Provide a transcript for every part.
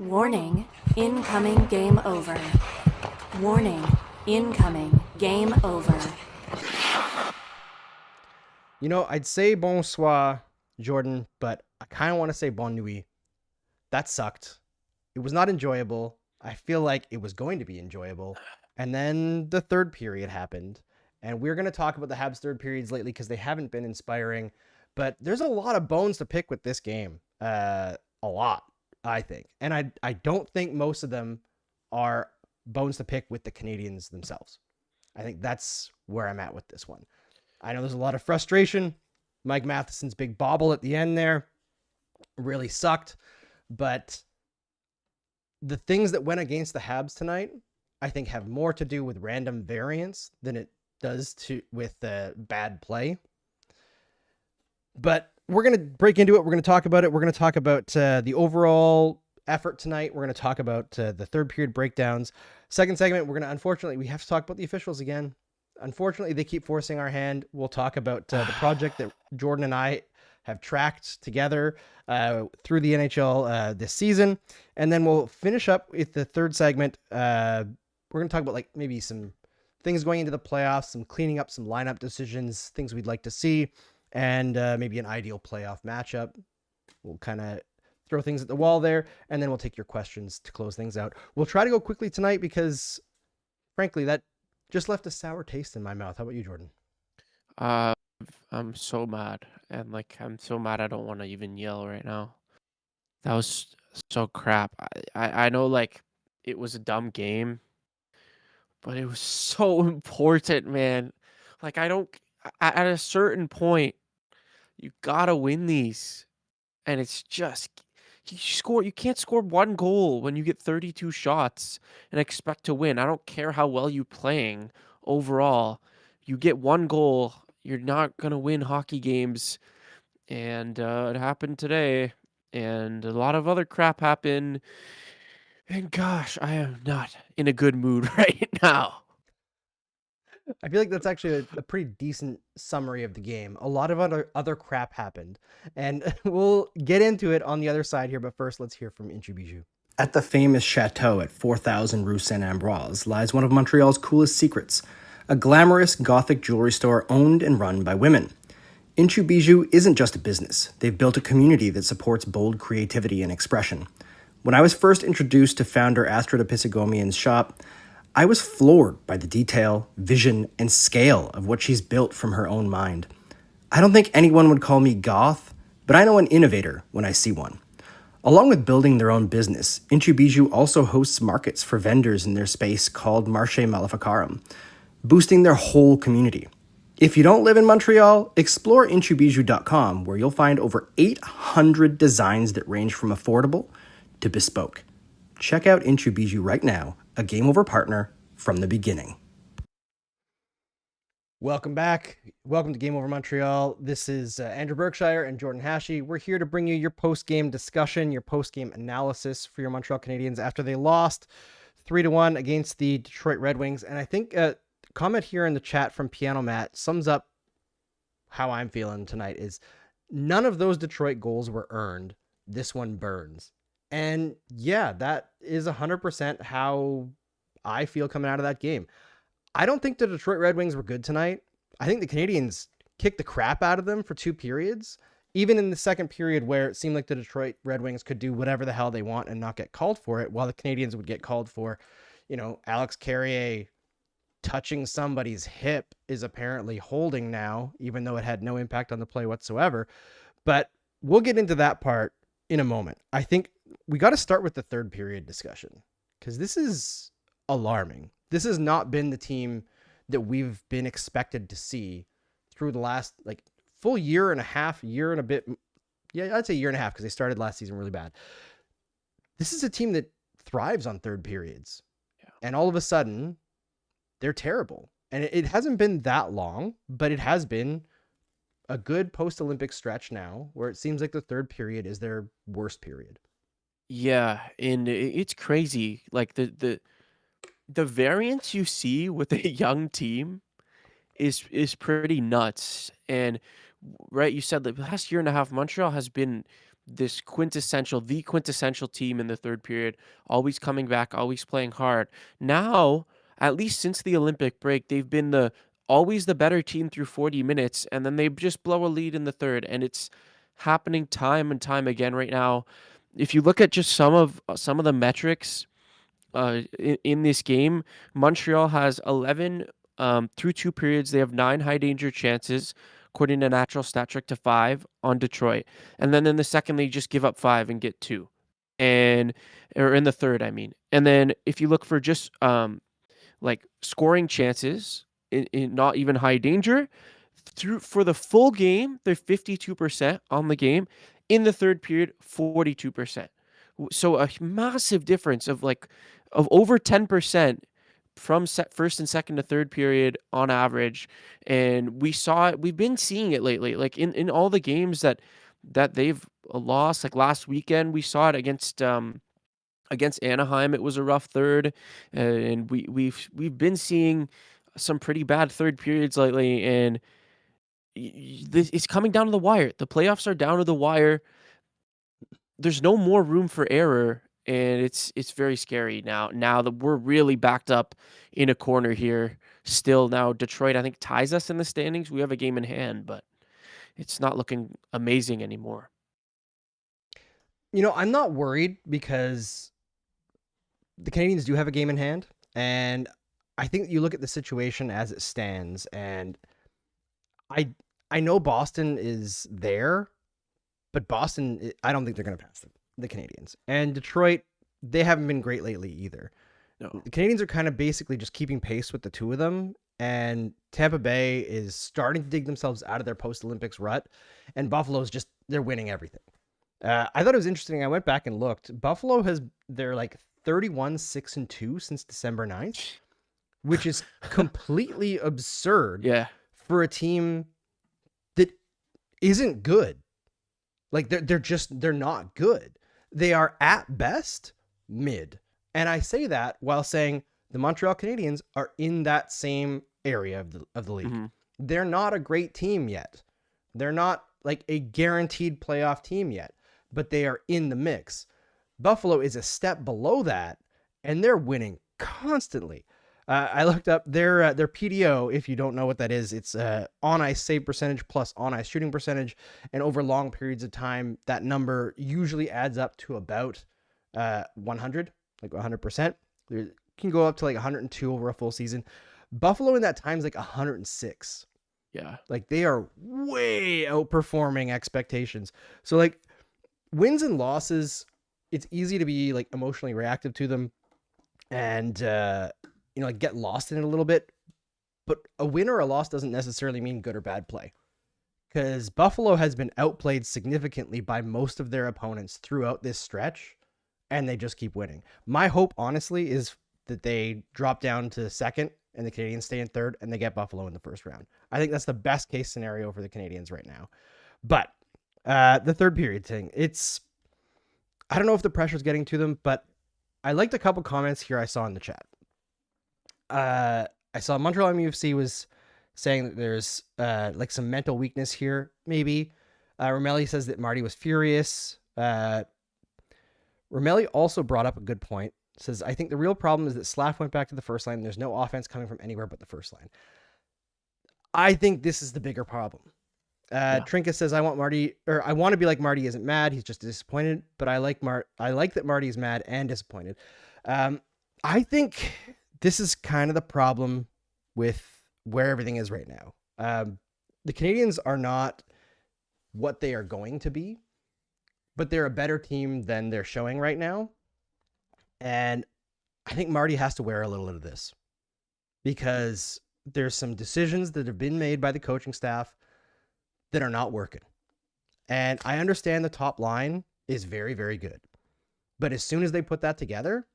Warning, incoming game over. Warning, incoming game over. You know, I'd say bonsoir, Jordan, but I kind of want to say bonne nuit. That sucked. It was not enjoyable. I feel like it was going to be enjoyable. And then the third period happened. And we're going to talk about the Habs' third periods lately because they haven't been inspiring. But there's a lot of bones to pick with this game. A lot, I think. And I don't think most of them are bones to pick with the Canadiens themselves. I think that's where I'm at with this one. I know there's a lot of frustration. Mike Matheson's big bobble at the end there really sucked. But the things that went against the Habs tonight, I think, have more to do with random variance than it does with bad play. But we're going to break into it. We're going to talk about it. We're going to talk about the overall effort tonight. We're going to talk about the third period breakdowns. Second segment, unfortunately, we have to talk about the officials again. Unfortunately, they keep forcing our hand. We'll talk about the project that Jordan and I have tracked together through the NHL this season. And then we'll finish up with the third segment. We're going to talk about maybe some things going into the playoffs, some cleaning up some lineup decisions, things we'd like to see, and maybe an ideal playoff matchup. We'll kind of throw things at the wall there, and then we'll take your questions to close things out. We'll try to go quickly tonight because, frankly, that just left a sour taste in my mouth. How about you, Jordan? I'm so mad. And I'm so mad I don't want to even yell right now. That was so crap. I know it was a dumb game, but it was so important, man. I don't at a certain point you gotta win these. And it's just you can't score one goal when you get 32 shots and expect to win. I don't care how well you're playing overall. You get one goal, you're not gonna win hockey games. And it happened today, and a lot of other crap happened. And gosh, I am not in a good mood right now. I feel like that's actually a pretty decent summary of the game. A lot of other crap happened, and we'll get into it on the other side here. But first, let's hear from Inchu Bijou. At the famous chateau at 4000 Rue Saint Ambroise lies one of Montreal's coolest secrets, a glamorous Gothic jewelry store owned and run by women. Inchu Bijou isn't just a business. They've built a community that supports bold creativity and expression. When I was first introduced to founder Astrida Pisigomian's shop, I was floored by the detail, vision, and scale of what she's built from her own mind. I don't think anyone would call me goth, but I know an innovator when I see one. Along with building their own business, Inchu Bijou also hosts markets for vendors in their space called Marché Maleficarum, boosting their whole community. If you don't live in Montreal, explore inchubijou.com, where you'll find over 800 designs that range from affordable to bespoke. Check out Inchu Bijou right now, a Game Over partner from the beginning. Welcome back. Welcome to Game Over Montreal. This is Andrew Berkshire and Jordan Hachey. We're here to bring you your post-game discussion, your post-game analysis for your Montreal Canadiens after they lost 3-1 against the Detroit Red Wings. And I think comment here in the chat from Piano Matt sums up how I'm feeling tonight is none of those Detroit goals were earned. This one burns. And yeah, that is 100% how I feel coming out of that game. I don't think the Detroit Red Wings were good tonight. I think the Canadiens kicked the crap out of them for 2 periods, even in the second period where it seemed like the Detroit Red Wings could do whatever the hell they want and not get called for it, while the Canadiens would get called for. Alex Carrier touching somebody's hip is apparently holding now, even though it had no impact on the play whatsoever. But we'll get into that part in a moment. I think we got to start with the third period discussion because this is alarming. This has not been the team that we've been expected to see through the last full year and a bit. Yeah, I'd say year and a half because they started last season really bad. This is a team that thrives on third periods. Yeah. And all of a sudden, they're terrible. And it hasn't been that long, but it has been a good post-Olympic stretch now where it seems like the third period is their worst period. Yeah, and it's crazy. The variance you see with a young team is pretty nuts. And right, you said the last year and a half, Montreal has been the quintessential team in the third period, always coming back, always playing hard. Now, at least since the Olympic break, they've been always the better team through 40 minutes, and then they just blow a lead in the third, and it's happening time and time again right now. If you look at just some of the metrics in this game, Montreal has 11 through 2 periods. They have 9 high danger chances, according to Natural Stat Trick, to 5 on Detroit. And then in the second, they just give up 5 and get 2. Or in the third, I mean. And then if you look for just like scoring chances in not even high danger, for the full game, they're 52% on the game. In the third period, 42%. So a massive difference of over 10% from first and second to third period on average. And we've been seeing it lately, like in all the games that they've lost. Like last weekend, we saw it against Anaheim. It was a rough third, and we've been seeing some pretty bad third periods lately, and it's coming down to the wire. The playoffs are down to the wire. There's no more room for error, and it's very scary now that we're really backed up in a corner here. Still, now Detroit, I think, ties us in the standings. We have a game in hand, but it's not looking amazing anymore. I'm not worried because the Canadiens do have a game in hand, and I think you look at the situation as it stands, and I know Boston is there, but Boston, I don't think they're going to pass the Canadiens. And Detroit, they haven't been great lately either. No. The Canadiens are kind of basically just keeping pace with the two of them, and Tampa Bay is starting to dig themselves out of their post-Olympics rut, and Buffalo's they're winning everything. I thought it was interesting. I went back and looked. Buffalo they're like 31-6-2 since December 9th, which is completely absurd for a team that isn't good. Like they're not good. They are at best mid. And I say that while saying the Montreal Canadiens are in that same area of the league. Mm-hmm. They're not a great team yet. They're not like a guaranteed playoff team yet, but they are in the mix. Buffalo is a step below that, and they're winning constantly. I looked up their PDO. If you don't know what that is, it's on ice save percentage plus on ice shooting percentage, and over long periods of time, that number usually adds up to about 100, like 100%. It can go up to like 102 over a full season. Buffalo in that time is like 106. Yeah, like they are way outperforming expectations. So like wins and losses, it's easy to be like emotionally reactive to them, and like get lost in it a little bit. But a win or a loss doesn't necessarily mean good or bad play, because Buffalo has been outplayed significantly by most of their opponents throughout this stretch, and they just keep winning. My hope, honestly, is that they drop down to second and the Canadiens stay in third and they get Buffalo in the first round. I think that's the best case scenario for the Canadiens right now. But the third period thing, I don't know if the pressure's getting to them, but I liked a couple comments here I saw in the chat. I saw Montreal MUFC was saying that there's like some mental weakness here, maybe. Romelli says that Marty was furious. Romelli also brought up a good point. Says, I think the real problem is that Slav went back to the first line. There's no offense coming from anywhere but the first line. I think this is the bigger problem. Trinket says, I want to be like Marty isn't mad. He's just disappointed, but I like that Marty is mad and disappointed. I think this is kind of the problem with where everything is right now. The Canadiens are not what they are going to be, but they're a better team than they're showing right now. And I think Marty has to wear a little bit of this, because there's some decisions that have been made by the coaching staff that are not working. And I understand the top line is very, very good, but as soon as they put that together,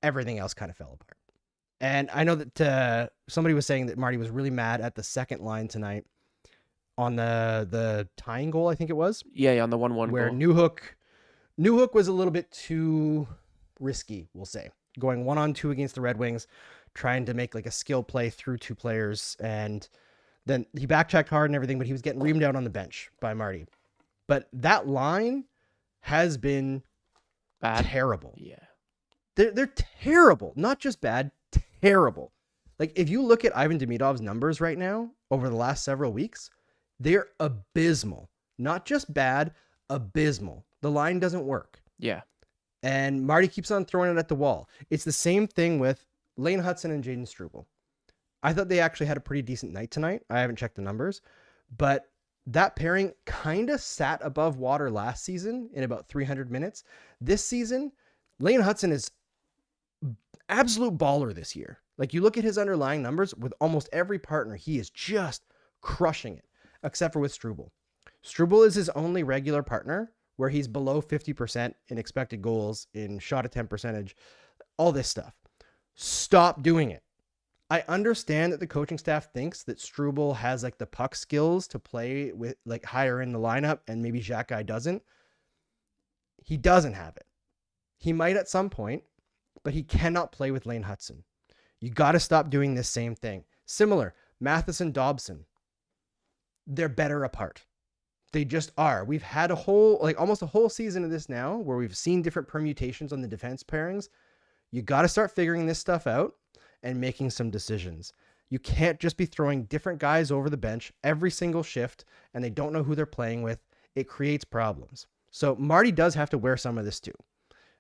everything else kind of fell apart. And I know that somebody was saying that Marty was really mad at the second line tonight on the tying goal, I think it was. Yeah, on the 1-1 where goal. Newhook was a little bit too risky, we'll say, going 1-on-2 against the Red Wings, trying to make like a skill play through two players, and then he backchecked hard and everything, but he was getting reamed out on the bench by Marty. But that line has been Bad. terrible. Yeah. They're terrible. Not just bad, terrible. Like, if you look at Ivan Demidov's numbers right now over the last several weeks, they're abysmal. Not just bad, abysmal. The line doesn't work. Yeah. And Marty keeps on throwing it at the wall. It's the same thing with Lane Hudson and Jaden Struble. I thought they actually had a pretty decent night tonight. I haven't checked the numbers, but that pairing kind of sat above water last season in about 300 minutes. This season, Lane Hudson is absolute baller this year. Like, you look at his underlying numbers with almost every partner, he is just crushing it, except for with Struble. Struble is his only regular partner where he's below 50% in expected goals, in shot attempt percentage, all this stuff. Stop doing it. I understand that the coaching staff thinks that Struble has like the puck skills to play with like higher in the lineup, and maybe Xhekaj doesn't. He doesn't have it. He might at some point, but he cannot play with Lane Hudson. You got to stop doing this same thing. Similar, Matheson, Dobson. They're better apart. They just are. We've had almost a whole season of this now where we've seen different permutations on the defense pairings. You got to start figuring this stuff out and making some decisions. You can't just be throwing different guys over the bench every single shift and they don't know who they're playing with. It creates problems. So Marty does have to wear some of this too.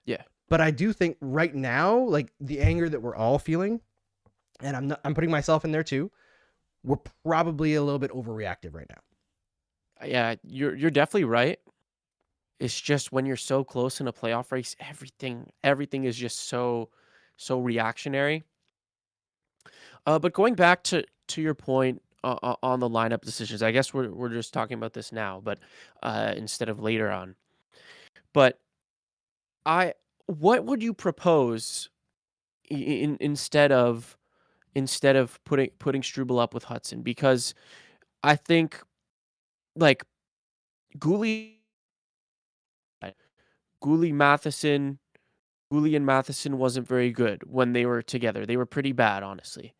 Yeah. But I do think right now, like the anger that we're all feeling, and I'm putting myself in there too, we're probably a little bit overreactive right now. Yeah, you're definitely right. It's just when you're so close in a playoff race, everything is just so reactionary. But going back to your point on the lineup decisions, I guess we're just talking about this now, but instead of later on. But what would you propose instead of putting Struble up with Hudson? Because I think like Gouli Matheson, Gouli and Matheson wasn't very good when they were together. They were pretty bad, honestly.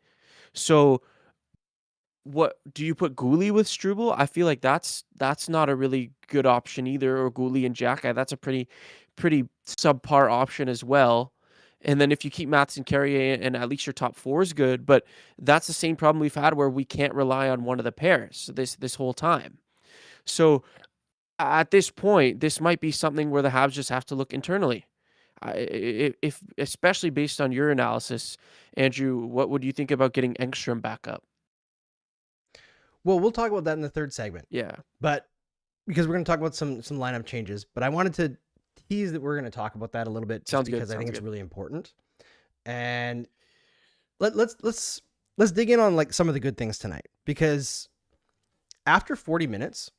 So what do you put Gouli with Struble? I feel like that's not a really good option either, or Gouli and Xhekaj. That's a pretty subpar option as well. And then if you keep Matheson, Carrier, and at least your top four is good, but that's the same problem we've had where we can't rely on one of the pairs this whole time. So at this point, this might be something where the Habs just have to look internally. If especially based on your analysis, Andrew, what would you think about getting Engstrom back up? Well, we'll talk about that in the third segment. Yeah. But because we're going to talk about some lineup changes, but I wanted to tease that we're going to talk about that a little bit Sounds good. because I think Sounds it's good. really important. And let's dig in on like some of the good things tonight, because after 40 minutes,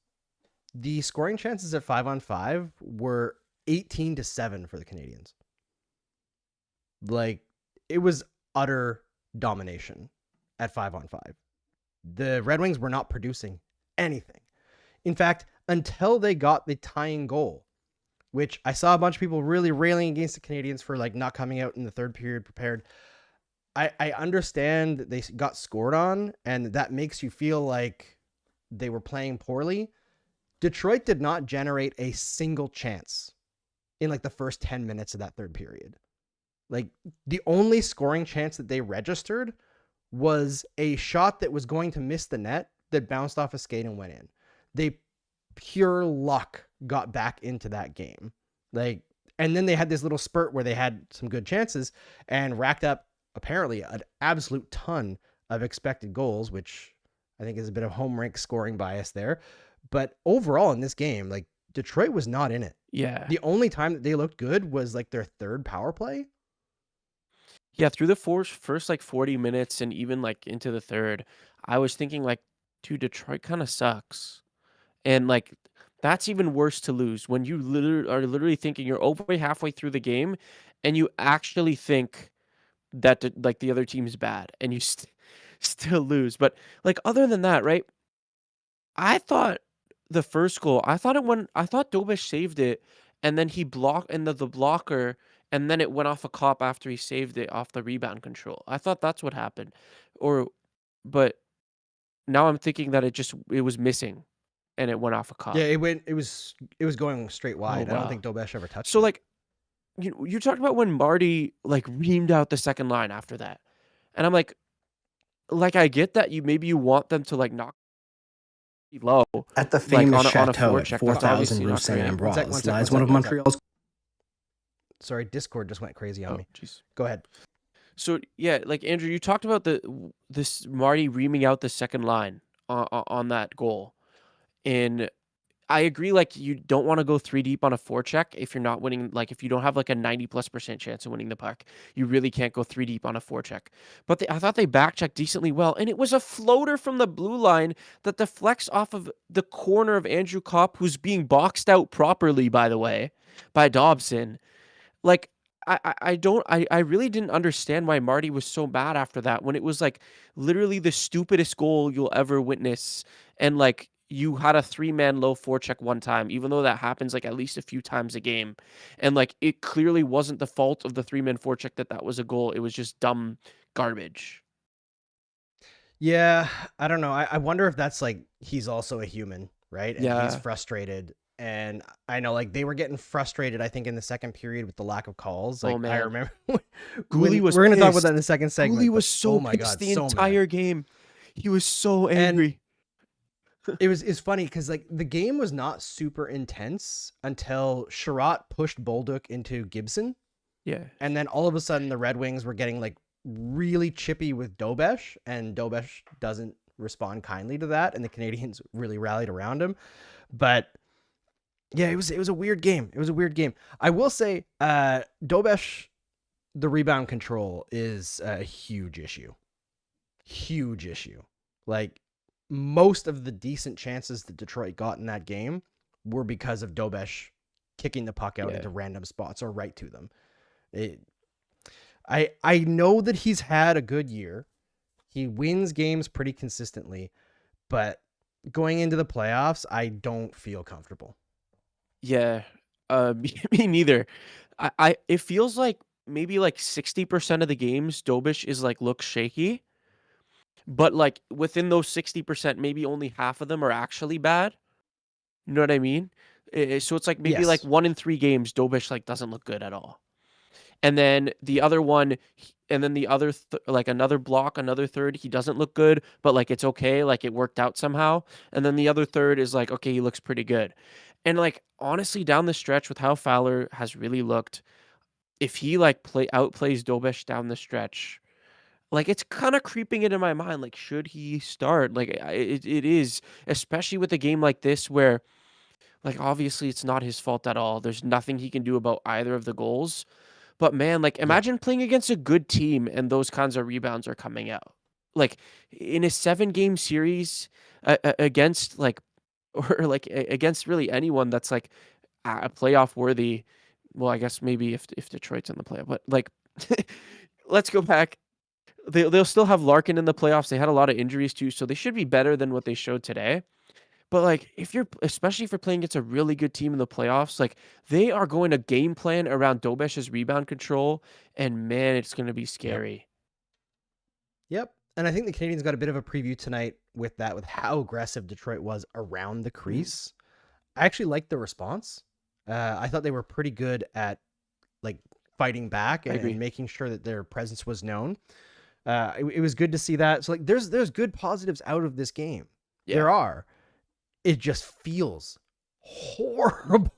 the scoring chances at 5-on-5 were 18-7 for the Canadiens. Like, it was utter domination at 5-on-5. The Red Wings were not producing anything. In fact, until they got the tying goal, which I saw a bunch of people really railing against the Canadiens for like not coming out in the third period prepared. I understand that they got scored on, and that makes you feel like they were playing poorly. Detroit did not generate a single chance in like the first 10 minutes of that third period. Like, the only scoring chance that they registered was a shot that was going to miss the net that bounced off a skate and went in. They pure luck got back into that game. Like, and then they had this little spurt where they had some good chances and racked up apparently an absolute ton of expected goals, which I think is a bit of home rink scoring bias there. But overall in this game, like, Detroit was not in it. Yeah. The only time that they looked good was like their third power play. Yeah, through the first like 40 minutes and even like into the third, I was thinking like, dude, Detroit kind of sucks. And like that's even worse to lose when you are literally thinking you're over halfway through the game and you actually think that like the other team's bad and you still lose. But like other than that, right? I thought the first goal, I thought Dobish saved it and then he blocked and the blocker and then it went off a cop after he saved it off the rebound control. I thought that's what happened. But now I'm thinking that it was missing. and it went off a cup. Yeah, it was going straight wide. I don't wow. think Dobesh ever touched So it. like you talked about when Marty like reamed out the second line after that. And I'm like I get that maybe you want them to like knock low At the like famous on a chateau at forecheck. That's 4000 obviously Rue not Saint great. Ambroise One lies sec, one of one sec. Montreal's. Sorry, Discord just went crazy on Oh, me. jeez. Go ahead. So yeah, like Andrew, you talked about this Marty reaming out the second line on that goal, and I agree. Like you don't want to go 3 deep on a forecheck if you're not winning. Like if you don't have like a 90+% chance of winning the puck, you really can't go 3 deep on a forecheck. But I thought they backchecked decently well, and it was a floater from the blue line that deflects off of the corner of Andrew Kopp, who's being boxed out properly, by the way, by Dobson. Like I really didn't understand why Marty was so mad after that when it was like literally the stupidest goal you'll ever witness, and like you had a 3-man low forecheck one time, even though that happens like at least a few times a game, and like it clearly wasn't the fault of the 3-man forecheck that was a goal. It was just dumb garbage. Yeah, I don't know. I wonder if that's like he's also a human, right? And he's Yeah. frustrated. And I know like they were getting frustrated, I think, in the second period with the lack of calls. Oh, Like I man. remember Gooley was we're gonna talk about pissed. that in the second segment. Gooley but was so oh my pissed God, the so mad. entire game. He was so angry. It's funny because like the game was not super intense until Sherratt pushed Bolduc into Gibson. Yeah. And then all of a sudden the Red Wings were getting like really chippy with Dobesh, and Dobesh doesn't respond kindly to that, and the Canadians really rallied around him. But yeah, it was a weird game. It was a weird game. I will say Dobesh, the rebound control is a huge issue. Huge issue. Like most of the decent chances that Detroit got in that game were because of Dobesh kicking the puck out into random spots or right to them. I know that he's had a good year. He wins games pretty consistently, but going into the playoffs, I don't feel comfortable. Yeah. Me neither. I it feels like maybe like 60% of the games Dobish is like looks shaky. But like within those 60%, maybe only half of them are actually bad. You know what I mean? So it's like maybe like Yes. 1 in 3 games Dobish like doesn't look good at all. And then the other one, and then the other like another block, another third, he doesn't look good, but like it's okay, like it worked out somehow. And then the other third is like, okay, he looks pretty good. And like honestly, down the stretch with how Fowler has really looked, if he like outplays Dobish down the stretch, like it's kind of creeping into my mind, like should he start? Like it is, especially with a game like this where like obviously it's not his fault at all. There's nothing he can do about either of the goals. But man, like imagine playing against a good team and those kinds of rebounds are coming out. Like in a 7-game series against like or like against really anyone that's like a playoff worthy. Well, I guess maybe if Detroit's in the playoff, but like let's go back. They'll still have Larkin in the playoffs. They had a lot of injuries too, so they should be better than what they showed today. But like especially if you're playing against a really good team in the playoffs, like they are going to game plan around Dobesh's rebound control, and man, it's going to be scary. Yep. And I think the Canadians got a bit of a preview tonight with that, with how aggressive Detroit was around the crease. I actually liked the response. I thought they were pretty good at like fighting back and making sure that their presence was known. It was good to see that. So like there's good positives out of this game. Yeah. There are. It just feels horrible.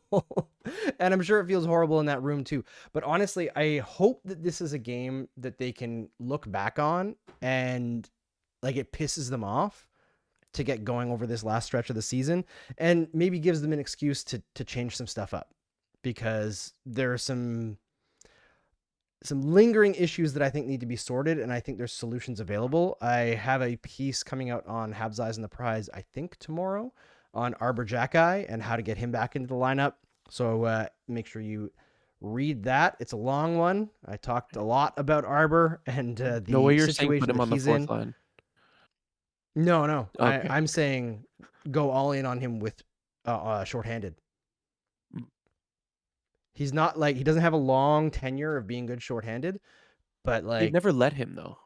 And I'm sure it feels horrible in that room too. But honestly, I hope that this is a game that they can look back on and like it pisses them off to get going over this last stretch of the season, and maybe gives them an excuse to change some stuff up, because there are some lingering issues that I think need to be sorted, and I think there's solutions available. I have a piece coming out on Habs Eyes and the Prize, I think tomorrow, on Arbor Jackeye and how to get him back into the lineup. So make sure you read that. It's a long one. I talked a lot about Arbor and the no way you're saying situation put him that on the he's fourth in. line. No. Okay. I'm saying go all in on him with shorthanded. He's not like, he doesn't have a long tenure of being good shorthanded, but like They've never let him though.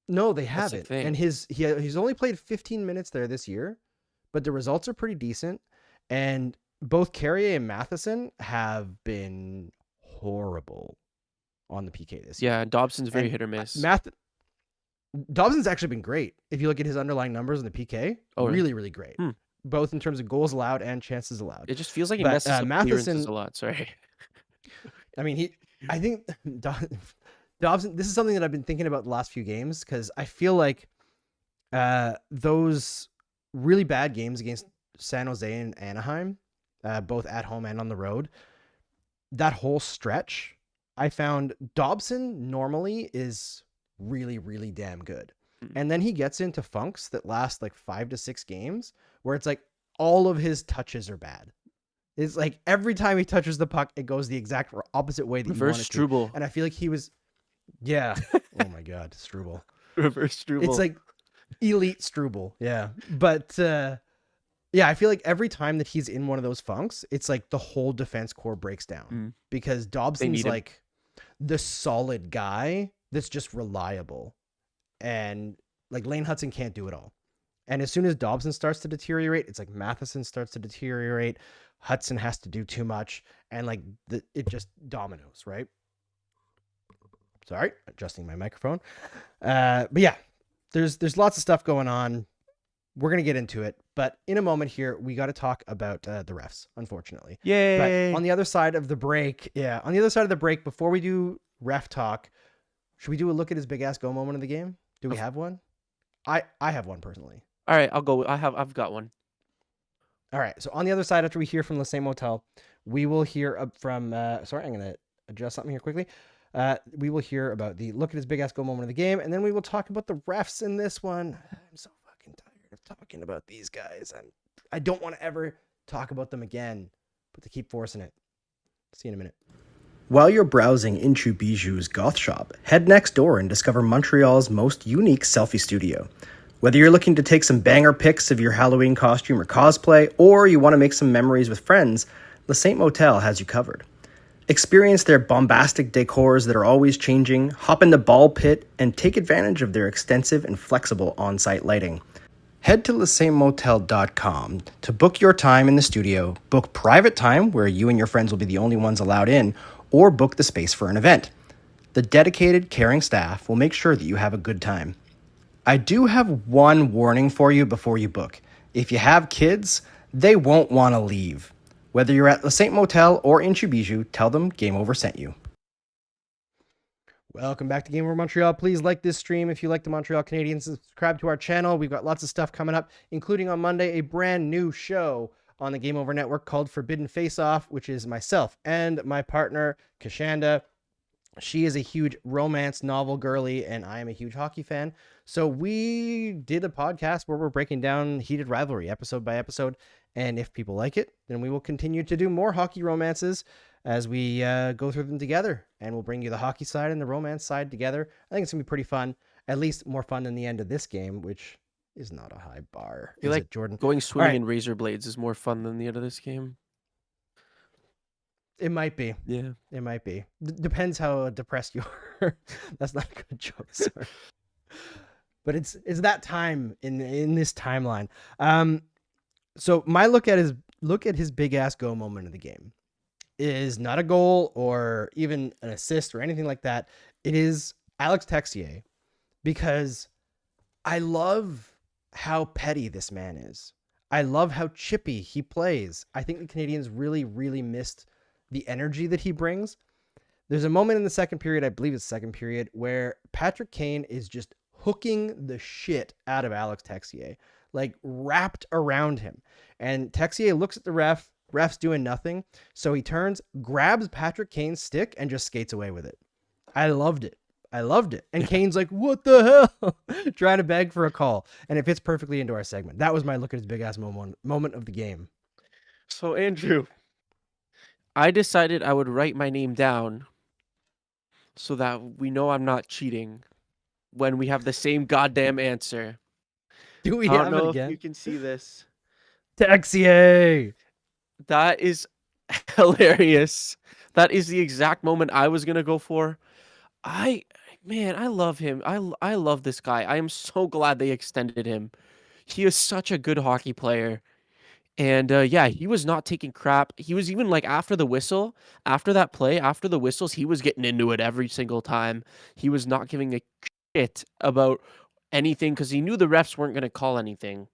No, they That's the haven't. thing. And he's only played 15 minutes there this year, but the results are pretty decent. And both Carrier and Matheson have been horrible on the PK this year. Yeah, Dobson's very And hit or miss. Dobson's actually been great. If you look at his underlying numbers in the PK, Oh, really? really, really great. Both in terms of goals allowed and chances allowed. It just feels like he But, messes up clearances Matheson- a lot. Sorry. I mean, I think Dobson, this is something that I've been thinking about the last few games, because I feel like those really bad games against San Jose and Anaheim, both at home and on the road, that whole stretch, I found Dobson normally is really, really damn good. And then he gets into funks that last like 5 to 6 games where it's like all of his touches are bad. It's like every time he touches the puck, it goes the exact opposite way that you want Reverse it to. Struble. And I feel like he was, yeah. Oh my God, Struble. Reverse Struble. It's like elite Struble. Yeah. But yeah, I feel like every time that he's in one of those funks, it's like the whole defense core breaks down because Dobson's like the solid guy that's just reliable. And like Lane Hudson can't do it all. And as soon as Dobson starts to deteriorate, it's like Matheson starts to deteriorate. Hudson has to do too much. And like it just dominoes, right? Sorry, adjusting my microphone. But yeah, there's lots of stuff going on. We're going to get into it. But in a moment here, we got to talk about the refs, unfortunately. Yay. But on the other side of the break, before we do ref talk, should we do a look at his big ass go moment of the game? Do we have one? I have one personally. All right, I'll go. I've got one. All right. So on the other side, after we hear from the same motel, we will hear from. Sorry, I'm gonna adjust something here quickly. We will hear about the look at his big ass go moment of the game, and then we will talk about the refs in this one. I'm so fucking tired of talking about these guys. I don't want to ever talk about them again, but they keep forcing it. See you in a minute. While you're browsing into Bijou's goth shop, head next door and discover Montreal's most unique selfie studio. Whether you're looking to take some banger pics of your Halloween costume or cosplay, or you want to make some memories with friends, Le Saint Motel has you covered. Experience their bombastic decors that are always changing, hop in the ball pit, and take advantage of their extensive and flexible on-site lighting. Head to lesaintmotel.com to book your time in the studio, book private time where you and your friends will be the only ones allowed in, or book the space for an event. The dedicated, caring staff will make sure that you have a good time. I do have one warning for you before you book. If you have kids, they won't want to leave. Whether you're at Le Saint Motel or in Bijou, tell them Game Over sent you. Welcome back to Game Over Montreal. Please like this stream if you like the Montreal Canadiens. Subscribe to our channel. We've got lots of stuff coming up, including on Monday, a brand new show on the Game Over Network called Forbidden Face-Off, which is myself and my partner, Kashanda. She is a huge romance novel girly, and I am a huge hockey fan. So we did a podcast where we're breaking down Heated Rivalry episode by episode. And if people like it, then we will continue to do more hockey romances as we go through them together. And we'll bring you the hockey side and the romance side together. I think it's going to be pretty fun, at least more fun than the end of this game, which is not a high bar. I feel like Jordan? going swimming in razor blades is more fun than the end of this game. It might be. Yeah. It might be. Depends how depressed you are. That's not a good joke, sorry. But it's that time in this timeline. So my look at his big ass go moment of the game is not a goal or even an assist or anything like that. It is Alex Texier, because I love how petty this man is. I love how chippy he plays. I think the Canadiens really, really missed the energy that he brings. There's a moment in the second period, I believe it's the second period, where Patrick Kane is just hooking the shit out of Alex Texier, like wrapped around him. And Texier looks at the ref's doing nothing. So he turns, grabs Patrick Kane's stick, and just skates away with it. I loved it. And Kane's like, what the hell? Trying to beg for a call. And it fits perfectly into our segment. That was my look at his big ass moment of the game. So, Andrew, I decided I would write my name down so that we know I'm not cheating when we have the same goddamn answer. Do we I have don't it know again? if you can see this. Texier! That is hilarious. That is the exact moment I was going to go for. I love him. I love this guy. I am so glad they extended him. he is such a good hockey player. And yeah, he was not taking crap. He was even like after the whistle, after that play, after the whistles, he was getting into it every single time. He was not giving a shit about anything because he knew the refs weren't going to call anything.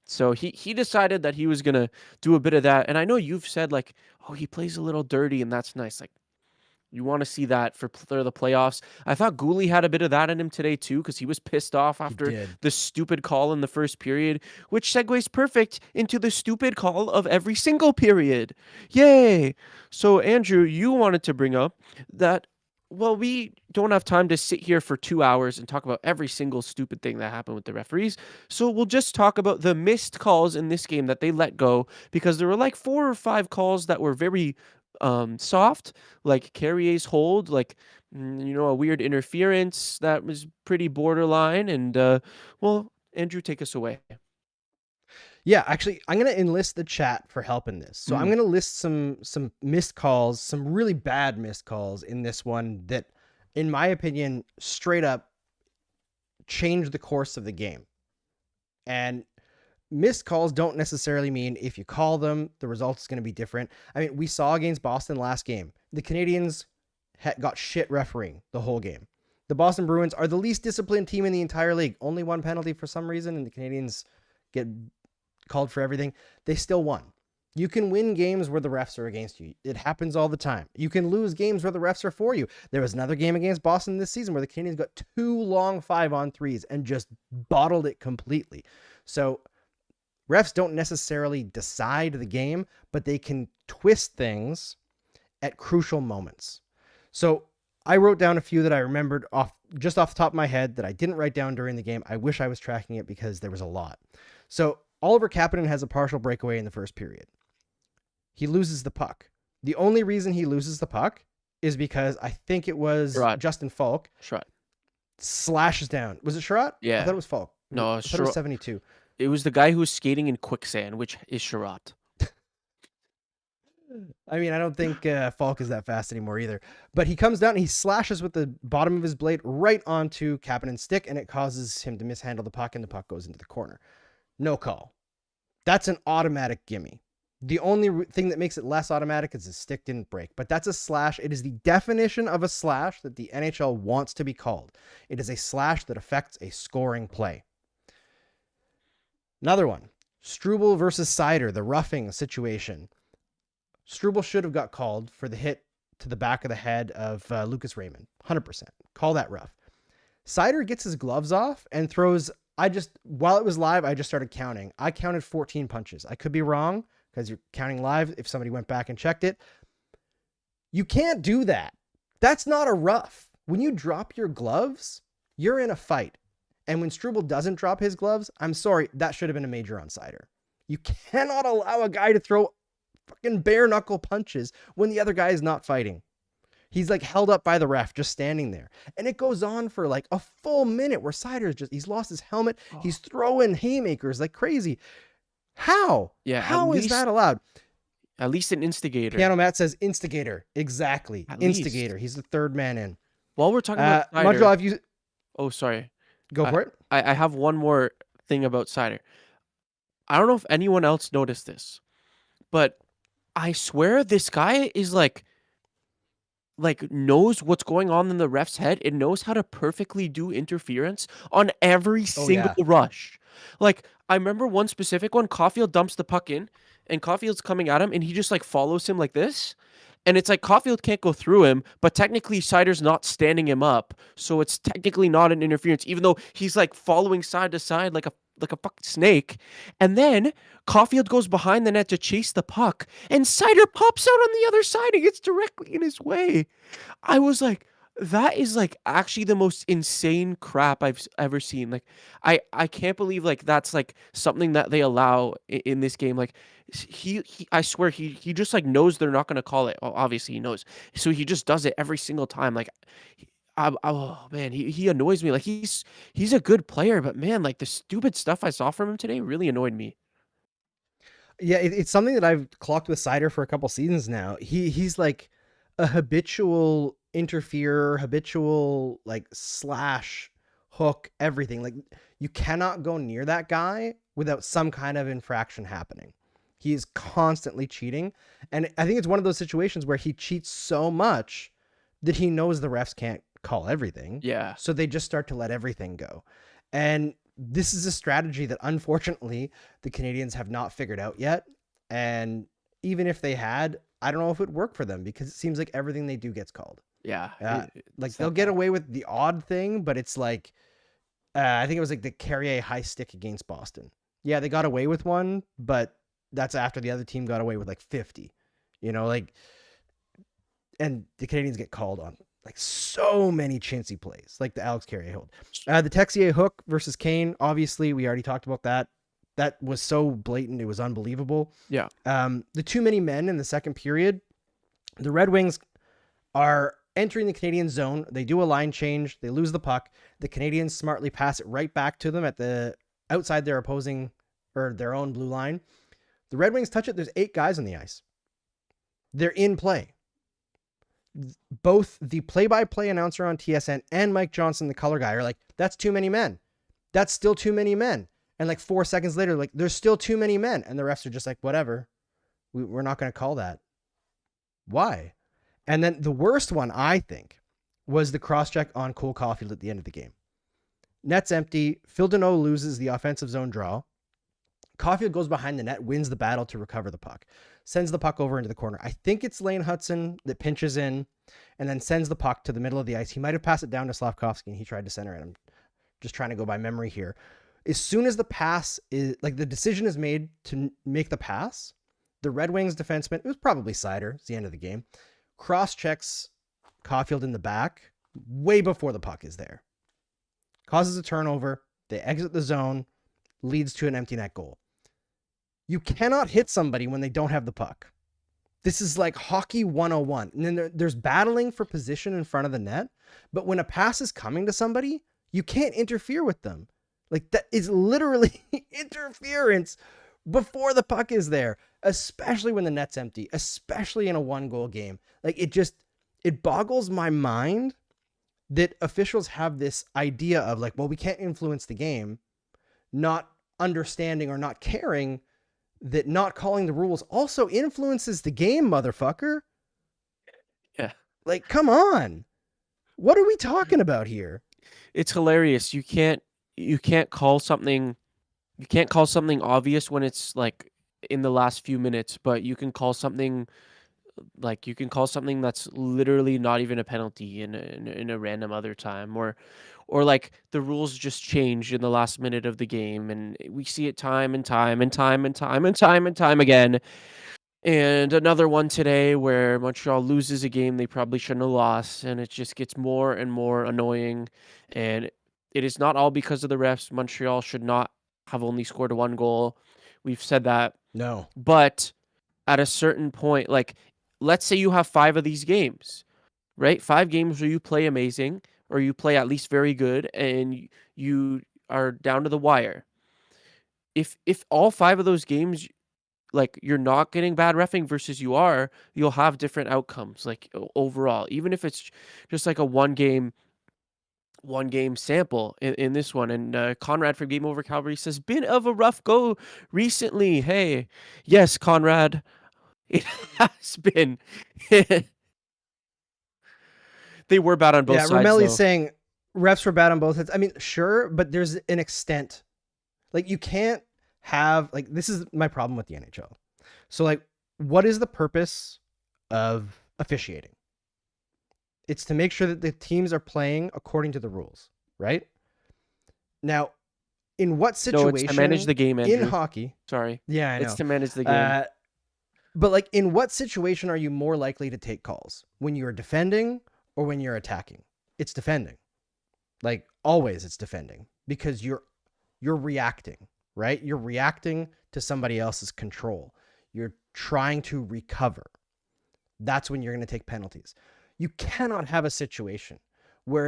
So he decided that he was going to do a bit of that. And I know you've said like, oh, he plays a little dirty and that's nice. Like, you want to see that for the playoffs. I thought Gooley had a bit of that in him today too, because he was pissed off after the stupid call in the first period, which segues perfect into the stupid call of every single period. Yay! So Andrew, you wanted to bring up that, well, we don't have time to sit here for 2 hours and talk about every single stupid thing that happened with the referees. So we'll just talk about the missed calls in this game that they let go, because there were like 4 or 5 calls that were very soft, like Carrier's hold, like a weird interference that was pretty borderline. And well, Andrew, take us away. Yeah, actually, I'm gonna enlist the chat for help in this. So I'm gonna list some missed calls, some really bad missed calls in this one that, in my opinion, straight up changed the course of the game. And missed calls don't necessarily mean if you call them, the result is going to be different. I mean, we saw against Boston last game, the Canadiens got shit refereeing the whole game. The Boston Bruins are the least disciplined team in the entire league. Only one penalty for some reason, and the Canadiens get called for everything. They still won. You can win games where the refs are against you. It happens all the time. You can lose games where the refs are for you. There was another game against Boston this season where the Canadiens got 2 long 5-on-3s and just bottled it completely. So refs don't necessarily decide the game, but they can twist things at crucial moments. So I wrote down a few that I remembered off the top of my head that I didn't write down during the game. I wish I was tracking it because there was a lot. So Oliver Kapanen has a partial breakaway in the first period. He loses the puck. The only reason he loses the puck is because I think it was Justin Falk. Slashes down. Was it Sherratt? Yeah. I thought it was Falk. No, I thought it was 72. It was the guy who was skating in quicksand, which is Sherratt. I mean, I don't think Falk is that fast anymore either. But he comes down and he slashes with the bottom of his blade right onto Kapanen's stick, and it causes him to mishandle the puck, and the puck goes into the corner. No call. That's an automatic gimme. The only thing that makes it less automatic is the stick didn't break. But that's a slash. It is the definition of a slash that the NHL wants to be called. It is a slash that affects a scoring play. Another one, Struble versus Seider, the roughing situation. Struble should have got called for the hit to the back of the head of Lucas Raymond. 100%. Call that rough. Seider gets his gloves off and throws, while it was live, I just started counting. I counted 14 punches. I could be wrong because you're counting live if somebody went back and checked it. You can't do that. That's not a rough. When you drop your gloves, you're in a fight. And when Struble doesn't drop his gloves, I'm sorry, that should have been a major on Seider. You cannot allow a guy to throw fucking bare knuckle punches when the other guy is not fighting. He's like held up by the ref, just standing there. And it goes on for like a full minute where Seider's he's lost his helmet. Oh. He's throwing haymakers like crazy. How? Yeah. How is that allowed? At least an instigator. Piano Matt says instigator. Exactly. Instigator. He's the third man in. While we're talking about Seider, Montreal, if you... Oh, sorry. Go for it. I have one more thing about Seider. I don't know if anyone else noticed this, but I swear this guy is like knows what's going on in the ref's head and knows how to perfectly do interference on every single rush. Like, I remember one specific one, Caulfield dumps the puck in, and Caulfield's coming at him, and he just like follows him like this. And it's like Caulfield can't go through him, but technically Seider's not standing him up, so it's technically not an interference, even though he's like following side to side like a fucking snake. And then Caulfield goes behind the net to chase the puck, and Seider pops out on the other side and gets directly in his way. I was like, that is like actually the most insane crap I've ever seen. Like, I can't believe like that's like something that they allow in this game. Like, he I swear he just like knows they're not going to call it. Well, obviously he knows, so he just does it every single time. Like, oh man, he annoys me. Like, he's a good player, but man, like the stupid stuff I saw from him today really annoyed me. Yeah, it's something that I've clocked with Seider for a couple seasons now. He's like a habitual interferer, like slash, hook, everything. Like, you cannot go near that guy without some kind of infraction happening. He is constantly cheating. And I think it's one of those situations where he cheats so much that he knows the refs can't call everything. Yeah. So they just start to let everything go. And this is a strategy that unfortunately the Canadiens have not figured out yet. And even if they had, I don't know if it would work for them because it seems like everything they do gets called. Yeah. Like they'll get away with the odd thing, but it's like, I think it was like the Carrier high stick against Boston. Yeah, they got away with one, but that's after the other team got away with like 50, like, and the Canadiens get called on like so many chintzy plays, like the Alex Carrier hold. The Texier hook versus Kane, obviously we already talked about that. That was so blatant. It was unbelievable. Yeah. The too many men in the second period, the Red Wings are entering the Canadian zone. They do a line change. They lose the puck. The Canadiens smartly pass it right back to them at the outside their opposing or their own blue line. The Red Wings touch it. There's 8 guys on the ice. They're in play. Both the play-by-play announcer on TSN and Mike Johnson, the color guy, are like, that's too many men. That's still too many men. And like 4 seconds later, like, there's still too many men. And the refs are just like, whatever. We're not going to call that. Why? And then the worst one, I think, was the cross-check on Cole Caulfield at the end of the game. Net's empty. Phil Deneau loses the offensive zone draw. Caulfield goes behind the net, wins the battle to recover the puck, sends the puck over into the corner. I think it's Lane Hudson that pinches in and then sends the puck to the middle of the ice. He might have passed it down to Slavkovsky and he tried to center it. I'm just trying to go by memory here. As soon as the pass is, like, the decision is made to make the pass, the Red Wings defenseman, it was probably Sider, it's the end of the game, cross-checks Caulfield in the back way before the puck is there. Causes a turnover. They exit the zone, leads to an empty net goal. You cannot hit somebody when they don't have the puck. This is like hockey 101. And then there's battling for position in front of the net. But when a pass is coming to somebody, you can't interfere with them. Like, that is literally interference before the puck is there, especially when the net's empty, especially in a 1-goal game. Like, it boggles my mind that officials have this idea of like, well, we can't influence the game, not understanding or not caring that not calling the rules also influences the game, motherfucker. Yeah. Like, come on. What are we talking about here? It's hilarious. You can't call something obvious when it's like in the last few minutes, but you can call something that's literally not even a penalty in a random other time, or like the rules just change in the last minute of the game, and we see it time and time again. And another one today where Montreal loses a game they probably shouldn't have lost, and it just gets more and more annoying. And it is not all because of the refs. Montreal should not have only scored 1 goal. We've said that. No. But at a certain point, like, let's say you have 5 of these games, right? 5 games where you play amazing or you play at least very good and you are down to the wire. If all 5 of those games, like, you're not getting bad reffing versus you'll have different outcomes, like, overall, even if it's just like a one game sample in this one. And Conrad from Game Over Calgary says, bit of a rough go recently. Hey, yes, Conrad, it has been. They were bad on both sides. Romelli's saying refs were bad on both sides. I mean, sure, but there's an extent. Like, you can't have, like, this is my problem with the NHL. So, like, what is the purpose of officiating? It's to make sure that the teams are playing according to the rules, right? Now, in what situation? No, it's to manage the game, Andrew. In hockey. Sorry. Yeah, I know. It's to manage the game. But, like, in what situation are you more likely to take calls? When you're defending or when you're attacking? It's defending. Like, always it's defending because you're reacting, right? You're reacting to somebody else's control. You're trying to recover. That's when you're going to take penalties. You cannot have a situation where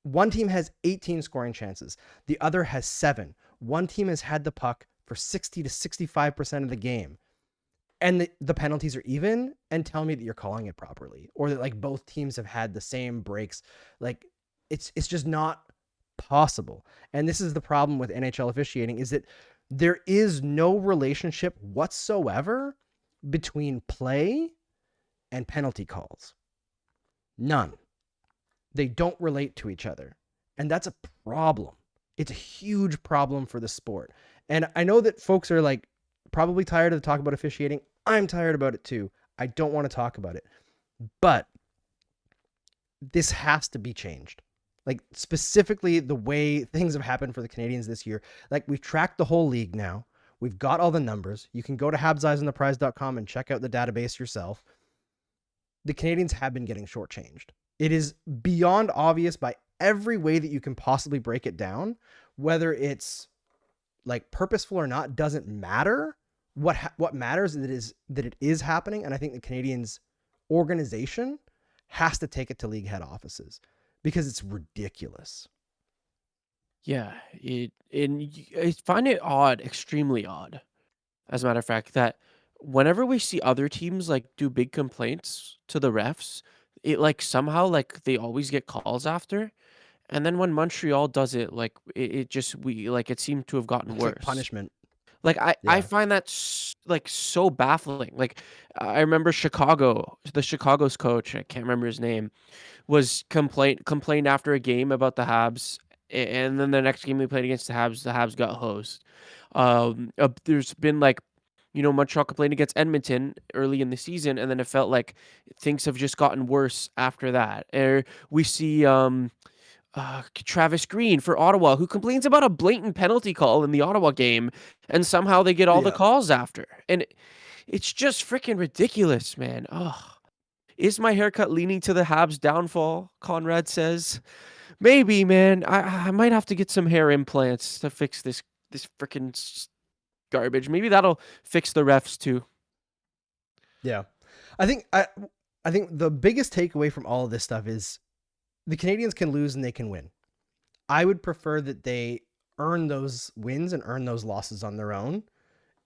one team has 18 scoring chances. The other has 7. One team has had the puck for 60 to 65% of the game. And the penalties are even, and tell me that you're calling it properly, or that, like, both teams have had the same breaks. Like, it's just not possible. And this is the problem with NHL officiating, is that there is no relationship whatsoever between play and penalty calls. None. They don't relate to each other. And that's a problem. It's a huge problem for the sport. And I know that folks are like probably tired of the talk about officiating. I'm tired about it too. I don't want to talk about it. But this has to be changed. Like specifically the way things have happened for the Canadiens this year. Like we've tracked the whole league now. We've got all the numbers. You can go to habseyesontheprize.com and check out the database yourself. The Canadiens have been getting shortchanged. It is beyond obvious by every way that you can possibly break it down. Whether it's like purposeful or not doesn't matter. What matters is that it is happening, and I think the Canadiens organization has to take it to league head offices because it's ridiculous. Yeah, I find it odd, extremely odd, as a matter of fact, that whenever we see other teams like do big complaints to the refs, it like somehow like they always get calls after, and then when Montreal does it, like it just we like it seemed to have gotten It's like worse. punishment. Like I Yeah. find that like so baffling. Like I remember the Chicago's coach, I can't remember his name, was complained after a game about the Habs, and then the next game they played against the Habs got hosed. There's been like, Montreal complained against Edmonton early in the season, and then it felt like things have just gotten worse after that. Or we see Travis Green for Ottawa, who complains about a blatant penalty call in the Ottawa game, and somehow they get all the Yeah. calls after. And it's just freaking ridiculous, man. Oh, is my haircut leaning to the Habs' downfall? Conrad says. Maybe, man. I might have to get some hair implants to fix this freaking garbage. Maybe that'll fix the refs too. Yeah. I think the biggest takeaway from all of this stuff is the Canadiens can lose and they can win. I would prefer that they earn those wins and earn those losses on their own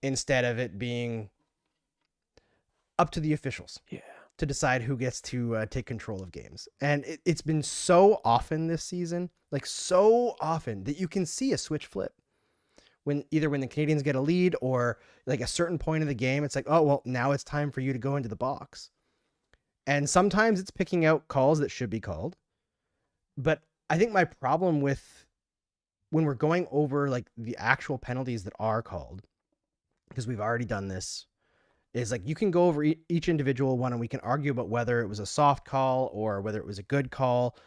instead of it being up to the officials to decide who gets to take control of games. And it's been so often this season, like so often, that you can see a switch flip. When the Canadiens get a lead or like a certain point of the game, it's like, oh, well, now it's time for you to go into the box. And sometimes it's picking out calls that should be called. But I think my problem with when we're going over like the actual penalties that are called, because we've already done this, is like you can go over each individual one and we can argue about whether it was a soft call or whether it was a good call.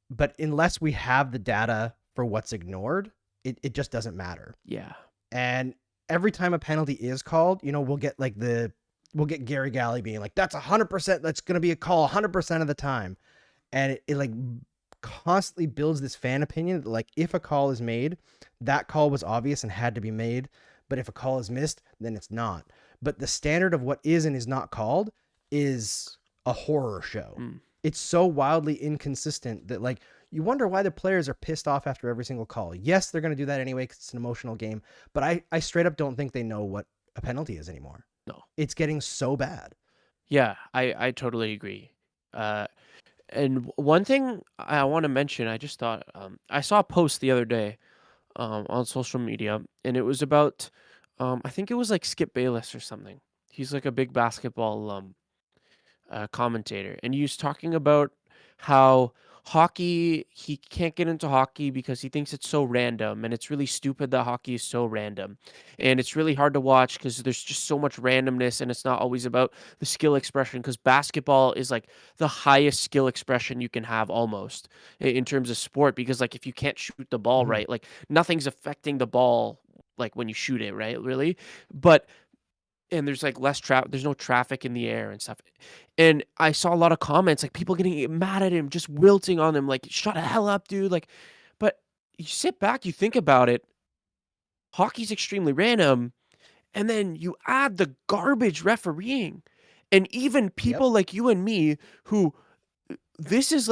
But unless we have the data for what's ignored, it just doesn't matter. Yeah. And every time a penalty is called, we'll get Gary Galley being like, that's 100%, that's going to be a call 100% of the time. And it like constantly builds this fan opinion that like if a call is made, that call was obvious and had to be made. But if a call is missed, then it's not. But the standard of what is and is not called is a horror show. It's so wildly inconsistent that like you wonder why the players are pissed off after every single call. Yes, they're going to do that anyway because it's an emotional game. But I straight up don't think they know what a penalty is anymore. No. It's getting so bad. Yeah, I totally agree. And one thing I want to mention, I just thought I saw a post the other day on social media, and it was about I think it was like Skip Bayless or something. He's like a big basketball commentator, and he was talking about how he can't get into hockey because he thinks it's so random, and it's really stupid that hockey is so random, and it's really hard to watch because there's just so much randomness, and it's not always about the skill expression, because basketball is like the highest skill expression you can have almost in terms of sport, because like if you can't shoot the ball right, like nothing's affecting the ball like when you shoot it, right, really. But and there's like there's no traffic in the air and stuff. And I saw a lot of comments, like people getting mad at him, just wilting on him, like, shut the hell up, dude. Like, but you sit back, you think about it, hockey's extremely random, and then you add the garbage refereeing. And even people like you and me who this is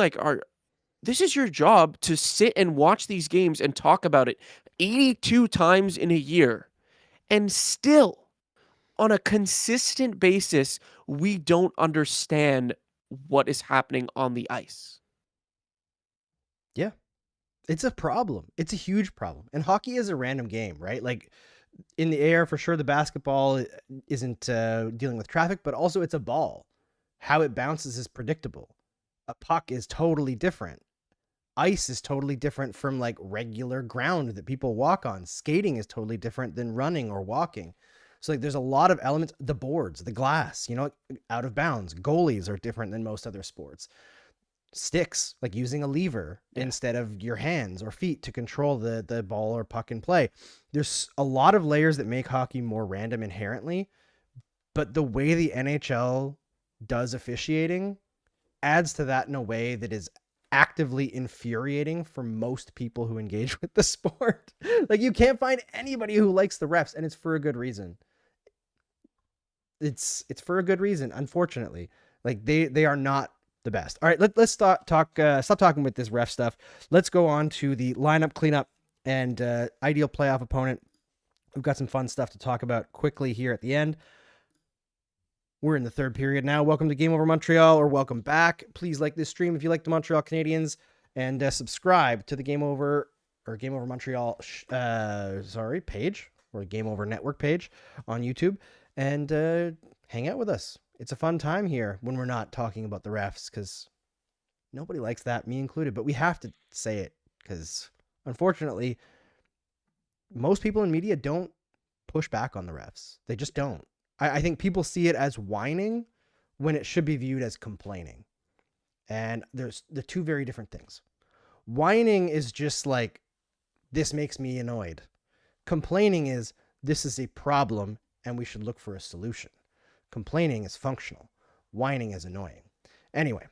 your job to sit and watch these games and talk about it 82 times in a year. And still, on a consistent basis, we don't understand what is happening on the ice. Yeah. It's a problem. It's a huge problem. And hockey is a random game, right? Like in the air, for sure, the basketball isn't dealing with traffic, but also it's a ball. How it bounces is predictable. A puck is totally different. Ice is totally different from like regular ground that people walk on. Skating is totally different than running or walking. So like there's a lot of elements, the boards, the glass, out of bounds. Goalies are different than most other sports. Sticks, like using a lever instead of your hands or feet to control the ball or puck in play. There's a lot of layers that make hockey more random inherently, but the way the NHL does officiating adds to that in a way that is actively infuriating for most people who engage with the sport. Like you can't find anybody who likes the refs, and it's for a good reason. It's for a good reason, unfortunately. Like they are not the best. All right, let's stop talking with this ref stuff. Let's go on to the lineup cleanup and ideal playoff opponent. We've got some fun stuff to talk about quickly here at the end. We're in the third period now. Welcome to Game Over Montreal, or welcome back. Please like this stream if you like the Montreal Canadiens, and subscribe to the Game Over Montreal page, or Game Over Network page on YouTube, and hang out with us. It's a fun time here when we're not talking about the refs, because nobody likes that, me included, but we have to say it because unfortunately most people in media don't push back on the refs. They just don't. I think people see it as whining when it should be viewed as complaining. And they're two very different things. Whining is just like, this makes me annoyed. Complaining is, this is a problem and we should look for a solution. Complaining is functional. Whining is annoying. Anyway,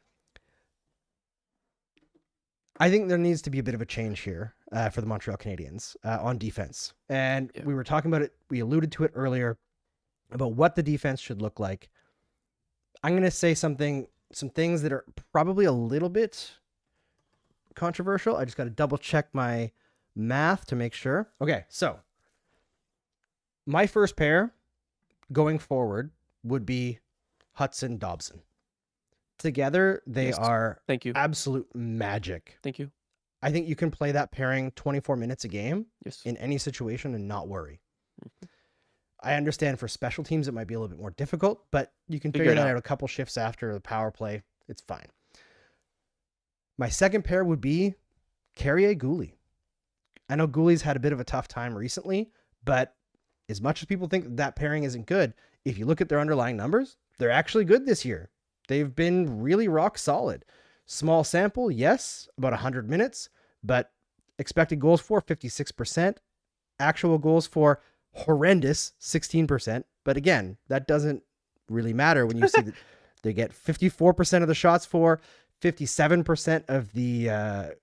I think there needs to be a bit of a change here for the Montreal Canadiens on defense. And we were talking about it. We alluded to it earlier about what the defense should look like. I'm going to say some things that are probably a little bit controversial. I just got to double check my math to make sure. Okay, so my first pair going forward would be Hudson Dobson. Together, they are absolute magic. Thank you. I think you can play that pairing 24 minutes a game in any situation and not worry. Mm-hmm. I understand for special teams it might be a little bit more difficult, but you can figure that out a couple shifts after the power play. It's fine. My second pair would be Carrier-Gouli. I know Goulie's had a bit of a tough time recently, but as much as people think that pairing isn't good, if you look at their underlying numbers, they're actually good this year. They've been really rock solid. Small sample, yes, about 100 minutes, but expected goals for 56%, actual goals for horrendous 16%. But again, that doesn't really matter when you see that they get 54% of the shots for, 57% of the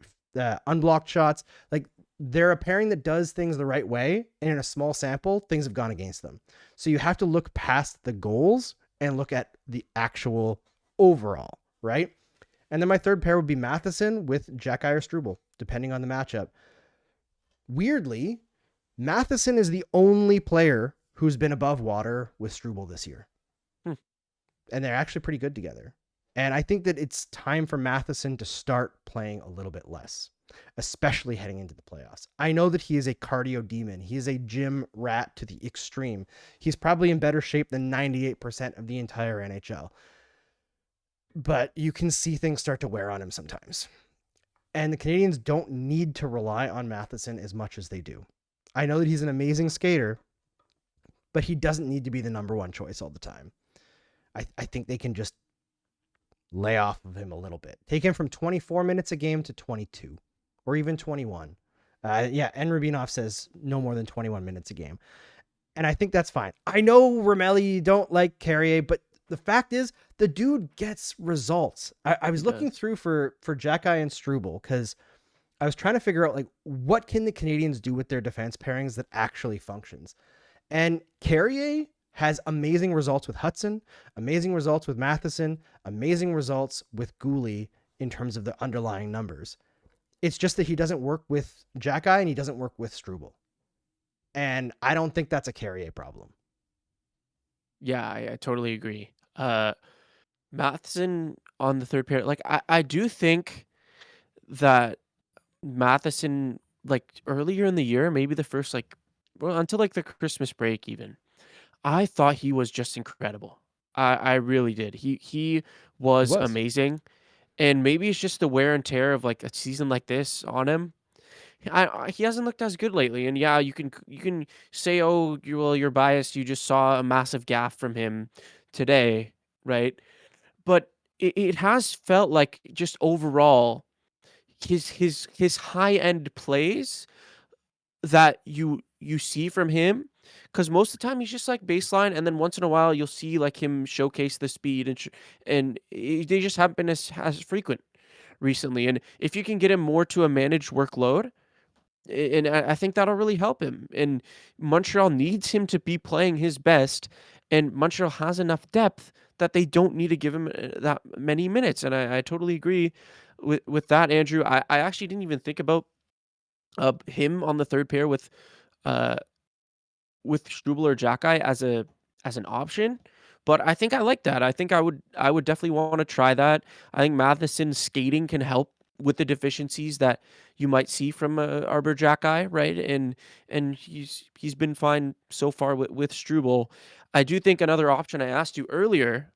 unblocked shots. Like, they're a pairing that does things the right way, and in a small sample, things have gone against them. So you have to look past the goals and look at the actual overall, right? And then my third pair would be Matheson with Xhekaj or Struble, depending on the matchup. Weirdly, Matheson is the only player who's been above water with Struble this year. And they're actually pretty good together. And I think that it's time for Matheson to start playing a little bit less, especially heading into the playoffs. I know that he is a cardio demon. He is a gym rat to the extreme. He's probably in better shape than 98% of the entire NHL. But you can see things start to wear on him sometimes. And the Canadiens don't need to rely on Matheson as much as they do. I know that he's an amazing skater, but he doesn't need to be the number one choice all the time. I think they can just lay off of him a little bit. Take him from 24 minutes a game to 22 or even 21. And Rubinov says no more than 21 minutes a game. And I think that's fine. I know Ramelli don't like Carrier, but the fact is the dude gets results. I was looking through for Xhekaj and Struble because I was trying to figure out, like, what can the Canadiens do with their defense pairings that actually functions? And Carrier has amazing results with Hudson, amazing results with Matheson, amazing results with Gouli in terms of the underlying numbers. It's just that he doesn't work with Xhekaj and he doesn't work with Struble. And I don't think that's a Carrier problem. Yeah, I totally agree. Matheson on the third pair, like I do think that Matheson, like earlier in the year, maybe the first until like the Christmas break even, I thought he was just incredible. I really did. He He was was. amazing, and maybe it's just the wear and tear of like a season like this on him. He hasn't looked as good lately, and yeah, you can say, oh, you're biased. You just saw a massive gaffe from him today, right? But it has felt like just overall his high end plays that you see from him, because most of the time he's just like baseline, and then once in a while you'll see like him showcase the speed they just haven't been as frequent recently. And if you can get him more to a managed workload, and I think that'll really help him. And Montreal needs him to be playing his best, and Montreal has enough depth that they don't need to give him that many minutes. And I totally agree with that, Andrew. I actually didn't even think about him on the third pair uh, with Strubel or Jackeye as an option. But I think I like that. I think I would definitely want to try that. I think Matheson's skating can help with the deficiencies that you might see from Arbor Jackeye, right? And he's been fine so far with Strubel. I do think another option, I asked you earlier,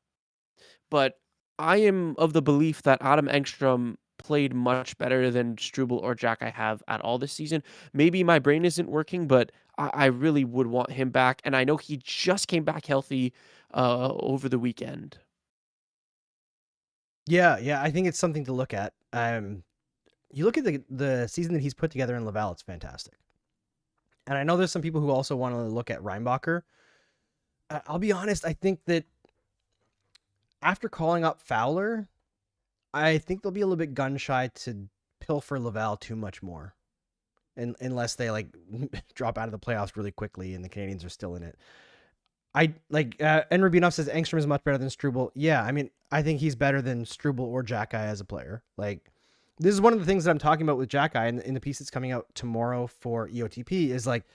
but I am of the belief that Adam Engstrom played much better than Strubel or Jack I have at all this season. Maybe my brain isn't working, but I really would want him back. And I know he just came back healthy over the weekend. Yeah, I think it's something to look at. You look at the season that he's put together in Laval, it's fantastic. And I know there's some people who also want to look at Reinbacher. I'll be honest, I think that after calling up Fowler, I think they'll be a little bit gun shy to pilfer Laval too much more. Unless they like drop out of the playoffs really quickly and the Canadiens are still in it. I like and Rubinov says Engstrom is much better than Strubel. Yeah, I mean, I think he's better than Strubel or Jackeye as a player. Like, this is one of the things that I'm talking about with Jackeye in the piece that's coming out tomorrow for EOTP is like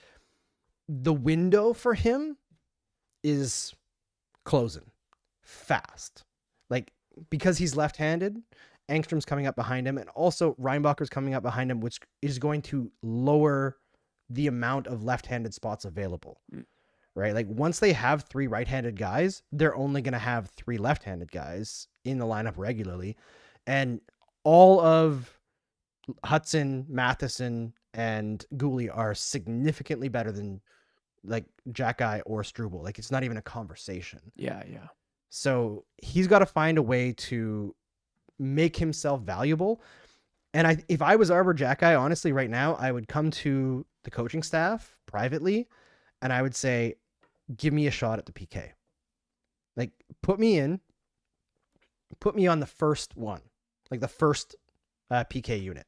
the window for him is closing fast. Like, because he's left-handed, Engstrom's coming up behind him, and also Reinbacher's coming up behind him, which is going to lower the amount of left-handed spots available. Right? Like, once they have 3 right-handed guys, they're only going to have 3 left-handed guys in the lineup regularly. And all of Hudson, Matheson, and Gooley are significantly better than like Jackeye or Strubel. Like, it's not even a conversation. Yeah. So he's got to find a way to make himself valuable. And if I was Arbor Jackeye, honestly, right now, I would come to the coaching staff privately and I would say, give me a shot at the PK. Like, put me on the first one, like the first PK unit.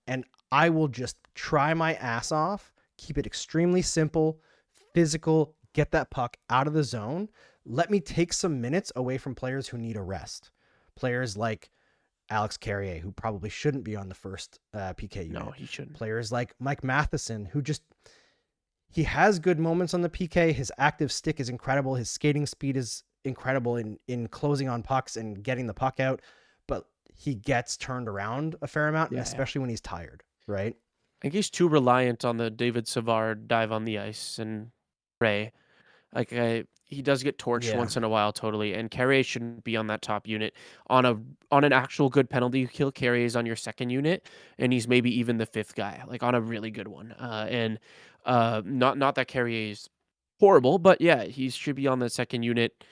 And I will just try my ass off, keep it extremely simple, physical, get that puck out of the zone. Let me take some minutes away from players who need a rest. Players like Alex Carrier, who probably shouldn't be on the first PK unit. No, he shouldn't. Players like Mike Matheson, who he has good moments on the PK. His active stick is incredible. His skating speed is incredible in closing on pucks and getting the puck out. But he gets turned around a fair amount, and especially when he's tired, right? I think he's too reliant on the David Savard dive on the ice and Ray. Like, he does get torched once in a while, totally. And Carrier shouldn't be on that top unit. On an actual good penalty kill, Carrier is on your second unit, and he's maybe even the 5th guy, like on a really good one. Not that Carrier is horrible, but yeah, he should be on the second unit.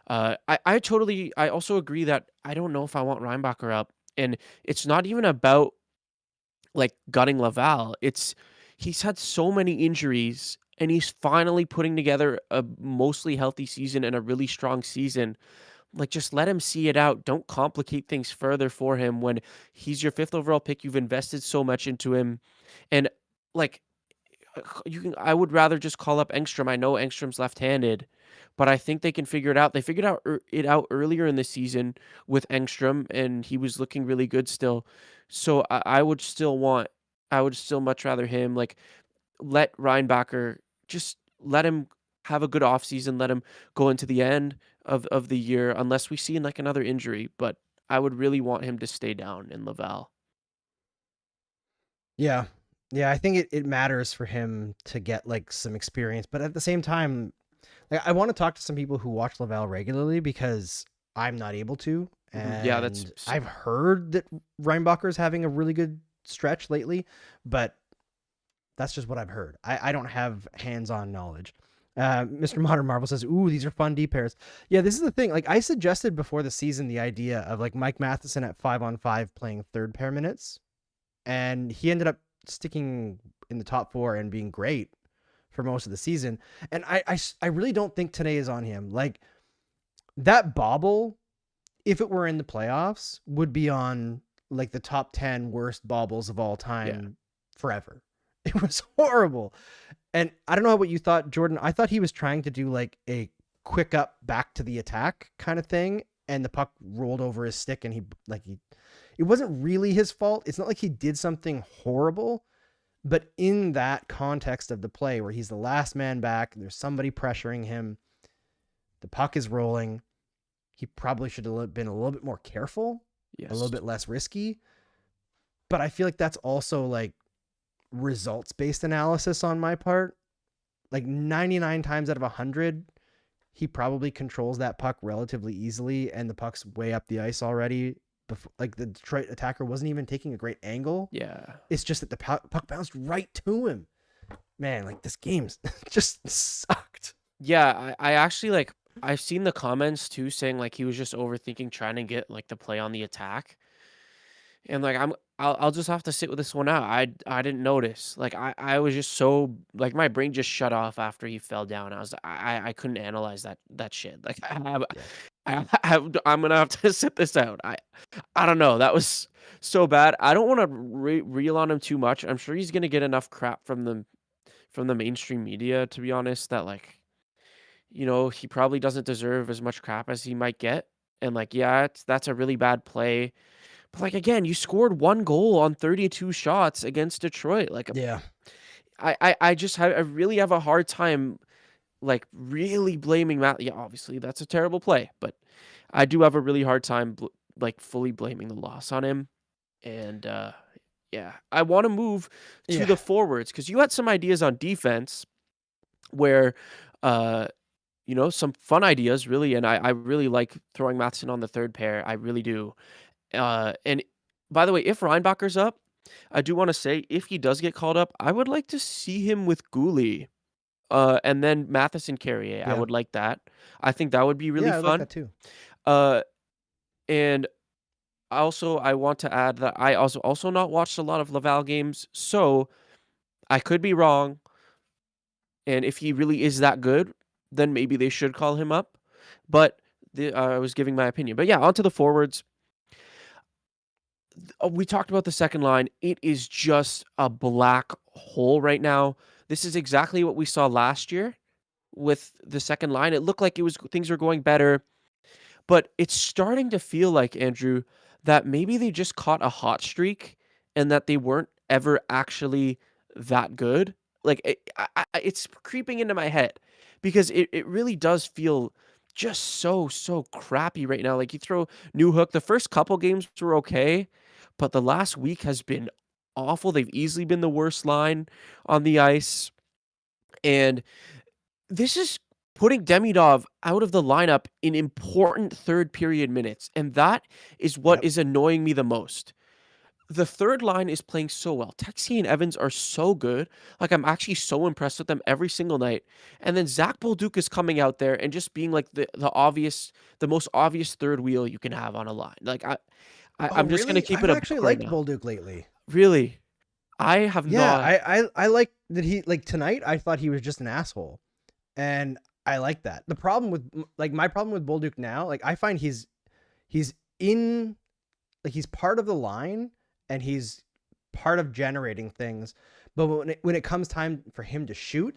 I also agree that I don't know if I want Reinbacher up, and it's not even about like gutting Laval. He's had so many injuries, and he's finally putting together a mostly healthy season and a really strong season. Like, just let him see it out. Don't complicate things further for him when he's your 5th overall pick. You've invested so much into him. And like, I would rather just call up Engstrom. I know Engstrom's left-handed, but I think they can figure it out. They figured it out earlier in the season with Engstrom, and he was looking really good still. So I would still much rather him, like, let Reinbacher, just let him have a good offseason, let him go into the end of the year, unless we see like another injury. But I would really want him to stay down in Laval. Yeah. Yeah, I think it matters for him to get like some experience, but at the same time, like I want to talk to some people who watch Laval regularly because I'm not able to, Yeah, that's and I've heard that Reinbacher's having a really good stretch lately, but that's just what I've heard. I don't have hands-on knowledge. Mr. Modern Marvel says, "Ooh, these are fun D pairs." Yeah, this is the thing. Like I suggested before the season, the idea of like Mike Matheson at 5-on-5 playing third pair minutes, and he ended up sticking in the top four and being great for most of the season. And I really don't think today is on him. Like that bobble, if it were in the playoffs, would be on like the top 10 worst bobbles of all time forever. It was horrible. And I don't know what you thought, Jordan. I thought he was trying to do like a quick up back to the attack kind of thing. And the puck rolled over his stick and it wasn't really his fault. It's not like he did something horrible, but in that context of the play where he's the last man back, there's somebody pressuring him, the puck is rolling, he probably should have been a little bit more careful, a little bit less risky. But I feel like that's also like results-based analysis on my part. Like 99 times out of 100, he probably controls that puck relatively easily, and the puck's way up the ice already. Before, like the Detroit attacker wasn't even taking a great angle. Yeah. It's just that the puck bounced right to him. Man, like this game's just sucked. Yeah, I actually like I've seen the comments too saying like he was just overthinking trying to get like the play on the attack. And like I'll just have to sit with this one out. I didn't notice. Like I was just so like my brain just shut off after he fell down. I couldn't analyze that shit. Like I'm gonna have to sit this out. I don't know. That was so bad. I don't want to reel on him too much. I'm sure he's gonna get enough crap from the mainstream media, to be honest, that like, he probably doesn't deserve as much crap as he might get. And like, yeah, that's a really bad play. But like again, you scored 1 goal on 32 shots against Detroit. Like, Yeah. I really have a hard time like really blaming Matt. Yeah, obviously that's a terrible play, but I do have a really hard time like fully blaming the loss on him. And yeah, I want to move to the forwards because you had some ideas on defense where some fun ideas really, and I really like throwing Matheson on the third pair. I really do. And by the way, if Reinbacher's up, I do want to say if he does get called up, I would like to see him with Gooley. And then Matheson Carrier. I Yeah. would like that. I think that would be really I fun. like that too. And I want to add that I also not watched a lot of Laval games, so I could be wrong. And if he really is that good, then maybe they should call him up. But I was giving my opinion. But yeah, onto the forwards. We talked about the second line. It is just a black hole right now. This is exactly what we saw last year with the second line. It looked like things were going better, but it's starting to feel like, Andrew, that maybe they just caught a hot streak and that they weren't ever actually that good. Like it's creeping into my head because it really does feel just so crappy right now. Like you throw Newhook, the first couple games were okay, but the last week has been awful. They've easily been the worst line on the ice. And this is putting Demidov out of the lineup in important third period minutes. And that is what is annoying me the most. The third line is playing so well. Texier and Evans are so good. Like, I'm actually so impressed with them every single night. And then Zach Bolduc is coming out there and just being like the most obvious third wheel you can have on a line. Like, I'm just going to keep it I've a actually right liked now. Bolduc lately. Really? I have not. I like that he, like tonight, I thought he was just an asshole. And I like that. The problem with, like, my problem with Bolduc now, like, I find he's in, like, he's part of the line and he's part of generating things. But when it comes time for him to shoot,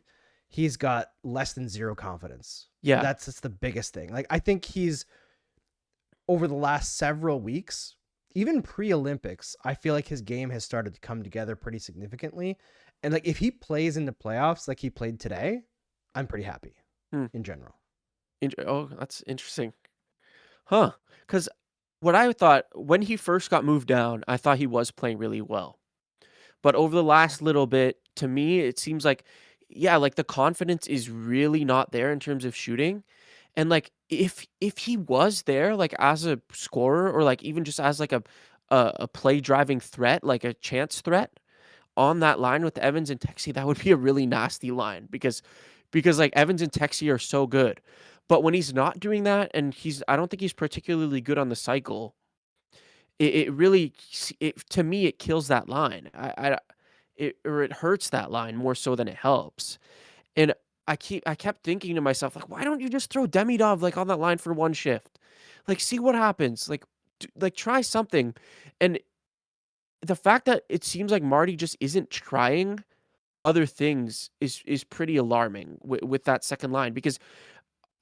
he's got less than zero confidence. Yeah. That's the biggest thing. Like, I think he's, over the last several weeks, even pre-Olympics, I feel like his game has started to come together pretty significantly. And like, if he plays in the playoffs like he played today, I'm pretty happy in general. Oh, that's interesting. Huh. Because what I thought when he first got moved down, I thought he was playing really well. But over the last little bit, to me, it seems like, yeah, like the confidence is really not there in terms of shooting. And like if he was there like as a scorer or like even just as like a play driving threat, like a chance threat on that line with Evans and Texie, that would be a really nasty line because like Evans and Texie are so good. But when he's not doing that and I don't think he's particularly good on the cycle, it really to me it kills that line. It hurts that line more so than it helps. And I kept thinking to myself, like, why don't you just throw Demidov like on that line for one shift? Like, see what happens. Like try something. And the fact that it seems like Marty just isn't trying other things is pretty alarming with that second line because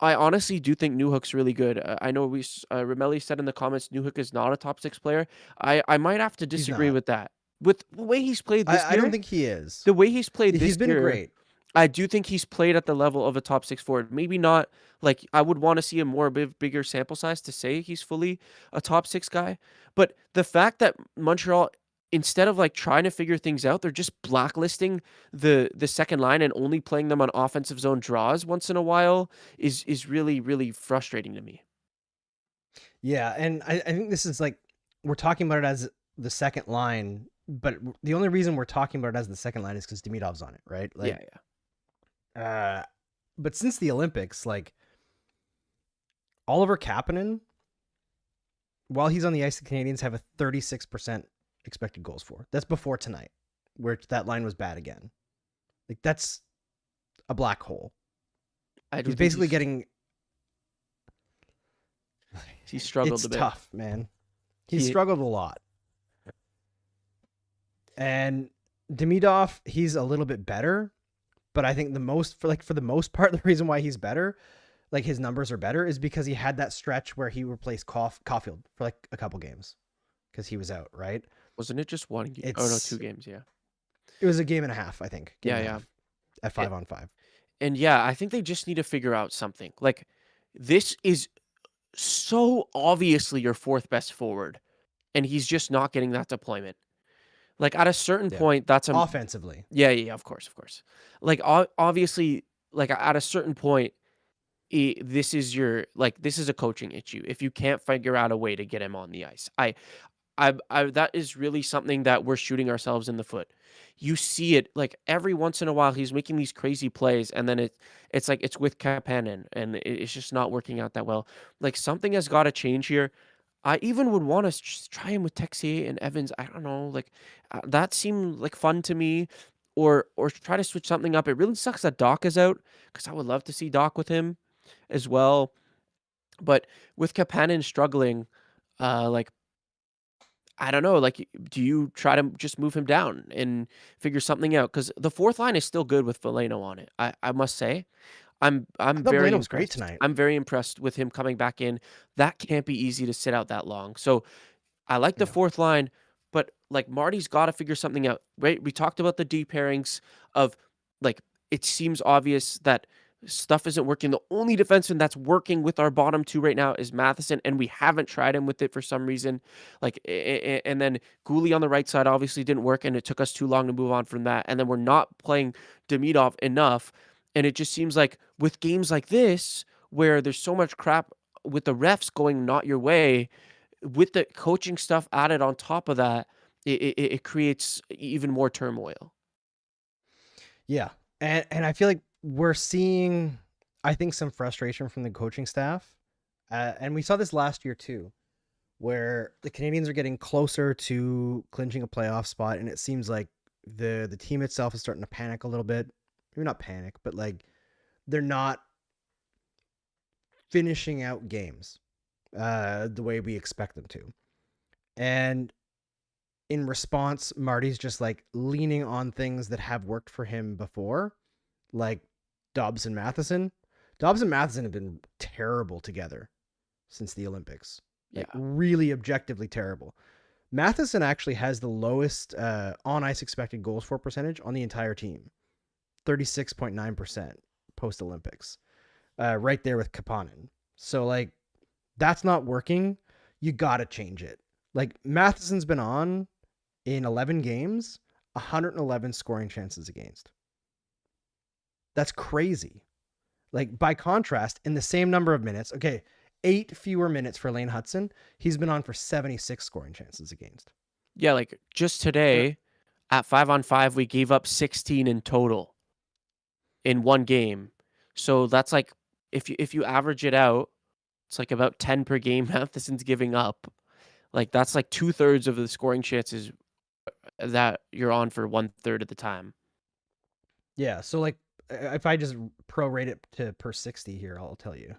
I honestly do think Newhook's really good. I know Ramelli said in the comments Newhook is not a top 6 player. I might have to He's disagree not. with that. With the way he's played this I don't year, think he is. the way he's played He's this been year, great. I do think he's played at the level of a top 6 forward. Maybe not like I would want to see a more bigger sample size to say he's fully a top 6 guy. But the fact that Montreal, instead of like trying to figure things out, they're just blacklisting the second line and only playing them on offensive zone draws once in a while is really, really frustrating to me. Yeah, and I think this is like we're talking about it as the second line, but the only reason we're talking about it as the second line is because Demidov's on it, right? Like, Yeah. But since the Olympics, like Oliver Kapanen, while he's on the ice, the Canadians have a 36% expected goals for. That's before tonight, where that line was bad again. Like that's a black hole. He's basically getting. He struggled a bit. It's tough, man. He struggled a lot. And Demidov, he's a little bit better, but I think for the most part, the reason why he's better, like his numbers are better, is because he had that stretch where he replaced Caulfield for like a couple games because he was out, right? Wasn't it just one game? Oh no, 2 games. Yeah, it was a game and a half, I think. Yeah. At 5-on-5. And yeah, I think they just need to figure out something. Like this is so obviously your fourth best forward, and he's just not getting that deployment. Like at a certain point, that's offensively. Yeah, of course. Like obviously, like at a certain point, this is a coaching issue. If you can't figure out a way to get him on the ice, I that is really something that we're shooting ourselves in the foot. You see it like every once in a while he's making these crazy plays and then it's like it's with Kapanen and it's just not working out that well. Like something has got to change here. I even would want to try him with Texier and Evans. I don't know, like that seemed like fun to me, or try to switch something up. It really sucks that Doc is out because I would love to see Doc with him as well. But with Kapanen struggling, like I don't know, like, do you try to just move him down and figure something out? Because the fourth line is still good with Veleno on it. I must say, I'm I thought very Veleno was great impressed. tonight. I'm very impressed with him coming back in. That can't be easy to sit out that long. So I like the fourth line, but like Marty's got to figure something out. Right? We talked about the D pairings of like it seems obvious that stuff isn't working. The only defenseman that's working with our bottom two right now is Matheson, and we haven't tried him with it for some reason. Like, and then Gouli on the right side obviously didn't work, and it took us too long to move on from that. And then we're not playing Demidov enough, and it just seems like with games like this where there's so much crap with the refs going not your way, with the coaching stuff added on top of that, it creates even more turmoil. Yeah, and I feel like we're seeing, I think, some frustration from the coaching staff. And we saw this last year too, where the Canadiens are getting closer to clinching a playoff spot. And it seems like the team itself is starting to panic a little bit. Maybe not panic, but like they're not finishing out games the way we expect them to. And in response, Marty's just like leaning on things that have worked for him before, like Dobbs and Matheson. Dobbs and Matheson have been terrible together since the Olympics. Like really objectively terrible. Matheson actually has the lowest on ice expected goals for percentage on the entire team. 36.9% post Olympics. Right there with Kapanen. So like that's not working. You got to change it. Like Matheson's been on in 11 games, 111 scoring chances against. That's crazy. Like, by contrast, in the same number of minutes, okay, 8 fewer minutes for Lane Hudson, he's been on for 76 scoring chances against. Yeah, like just today at 5-on-5, we gave up 16 in total in one game. So that's like, if you average it out, it's like about 10 per game Matheson's giving up. Like, that's like 2/3 of the scoring chances that you're on for 1/3 of the time. Yeah, so like, if I just prorate it to per 60 here, I'll tell you.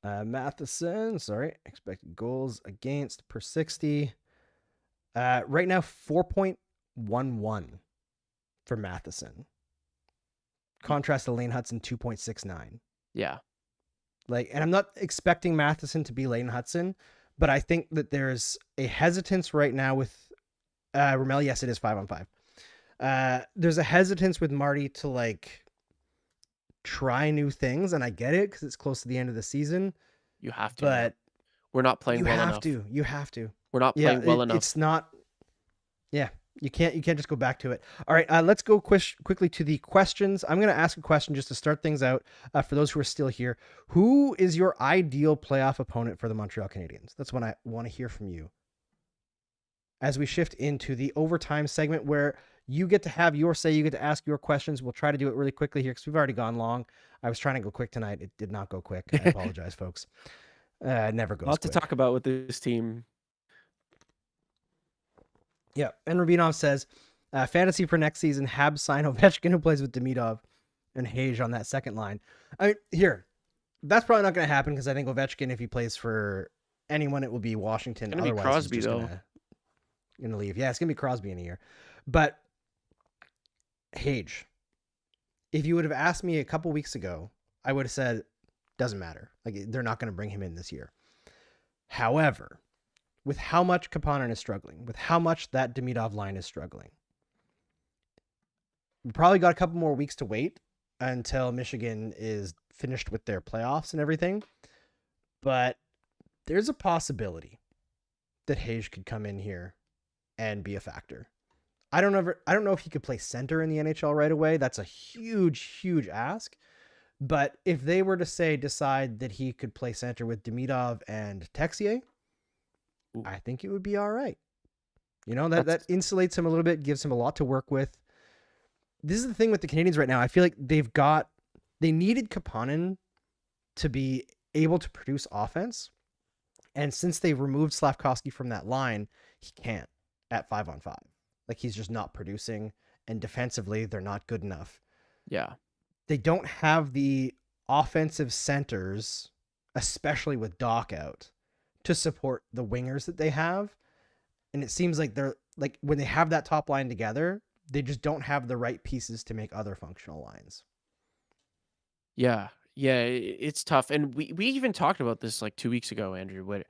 Matheson, expected goals against per 60. Right now, 4.11 for Matheson. Contrast to Lane Hudson, 2.69. Yeah. Like, and I'm not expecting Matheson to be Lane Hudson, but I think that there's a hesitance right now with Ramel. Yes, it is 5-on-5. There's a hesitance with Marty to like try new things, and I get it because it's close to the end of the season. You have to. But we're not playing well enough. You have to. We're not playing well enough. It's not. Yeah, you can't just go back to it. All right, let's go quickly to the questions. I'm going to ask a question just to start things out for those who are still here. Who is your ideal playoff opponent for the Montreal Canadiens? That's what I want to hear from you. As we shift into the overtime segment where you get to have your say, you get to ask your questions. We'll try to do it really quickly here because we've already gone long. I was trying to go quick tonight. It did not go quick. I apologize, folks. Never goes Lots quick. to talk about with this team. Yeah, and Rabinov says, fantasy for next season, Habs sign Ovechkin, who plays with Demidov and Hage on that second line. I mean, that's probably not going to happen because I think Ovechkin, if he plays for anyone, it will be Washington. It's going to be Crosby, though. Going to leave. Yeah, it's going to be Crosby in a year. But Hage, if you would have asked me a couple weeks ago, I would have said, doesn't matter. Like, they're not going to bring him in this year. However, with how much Kapanen is struggling, with how much that Demidov line is struggling, we probably got a couple more weeks to wait until Michigan is finished with their playoffs and everything. But there's a possibility that Hage could come in here and be a factor. I don't know if he could play center in the NHL right away. That's a huge ask. But if they were to decide that he could play center with Demidov and Texier, I think it would be all right. You know, that insulates him a little bit, gives him a lot to work with. This is the thing with the Canadiens right now. I feel like they needed Kapanen to be able to produce offense. And since they removed Slafkovsky from that line, he can't at 5-on-5. Like, he's just not producing, and defensively, they're not good enough. Yeah. They don't have the offensive centers, especially with Doc out, to support the wingers that they have. And it seems like they're like, when they have that top line together, they just don't have the right pieces to make other functional lines. Yeah. Yeah, it's tough. And we even talked about this like 2 weeks ago, Andrew. When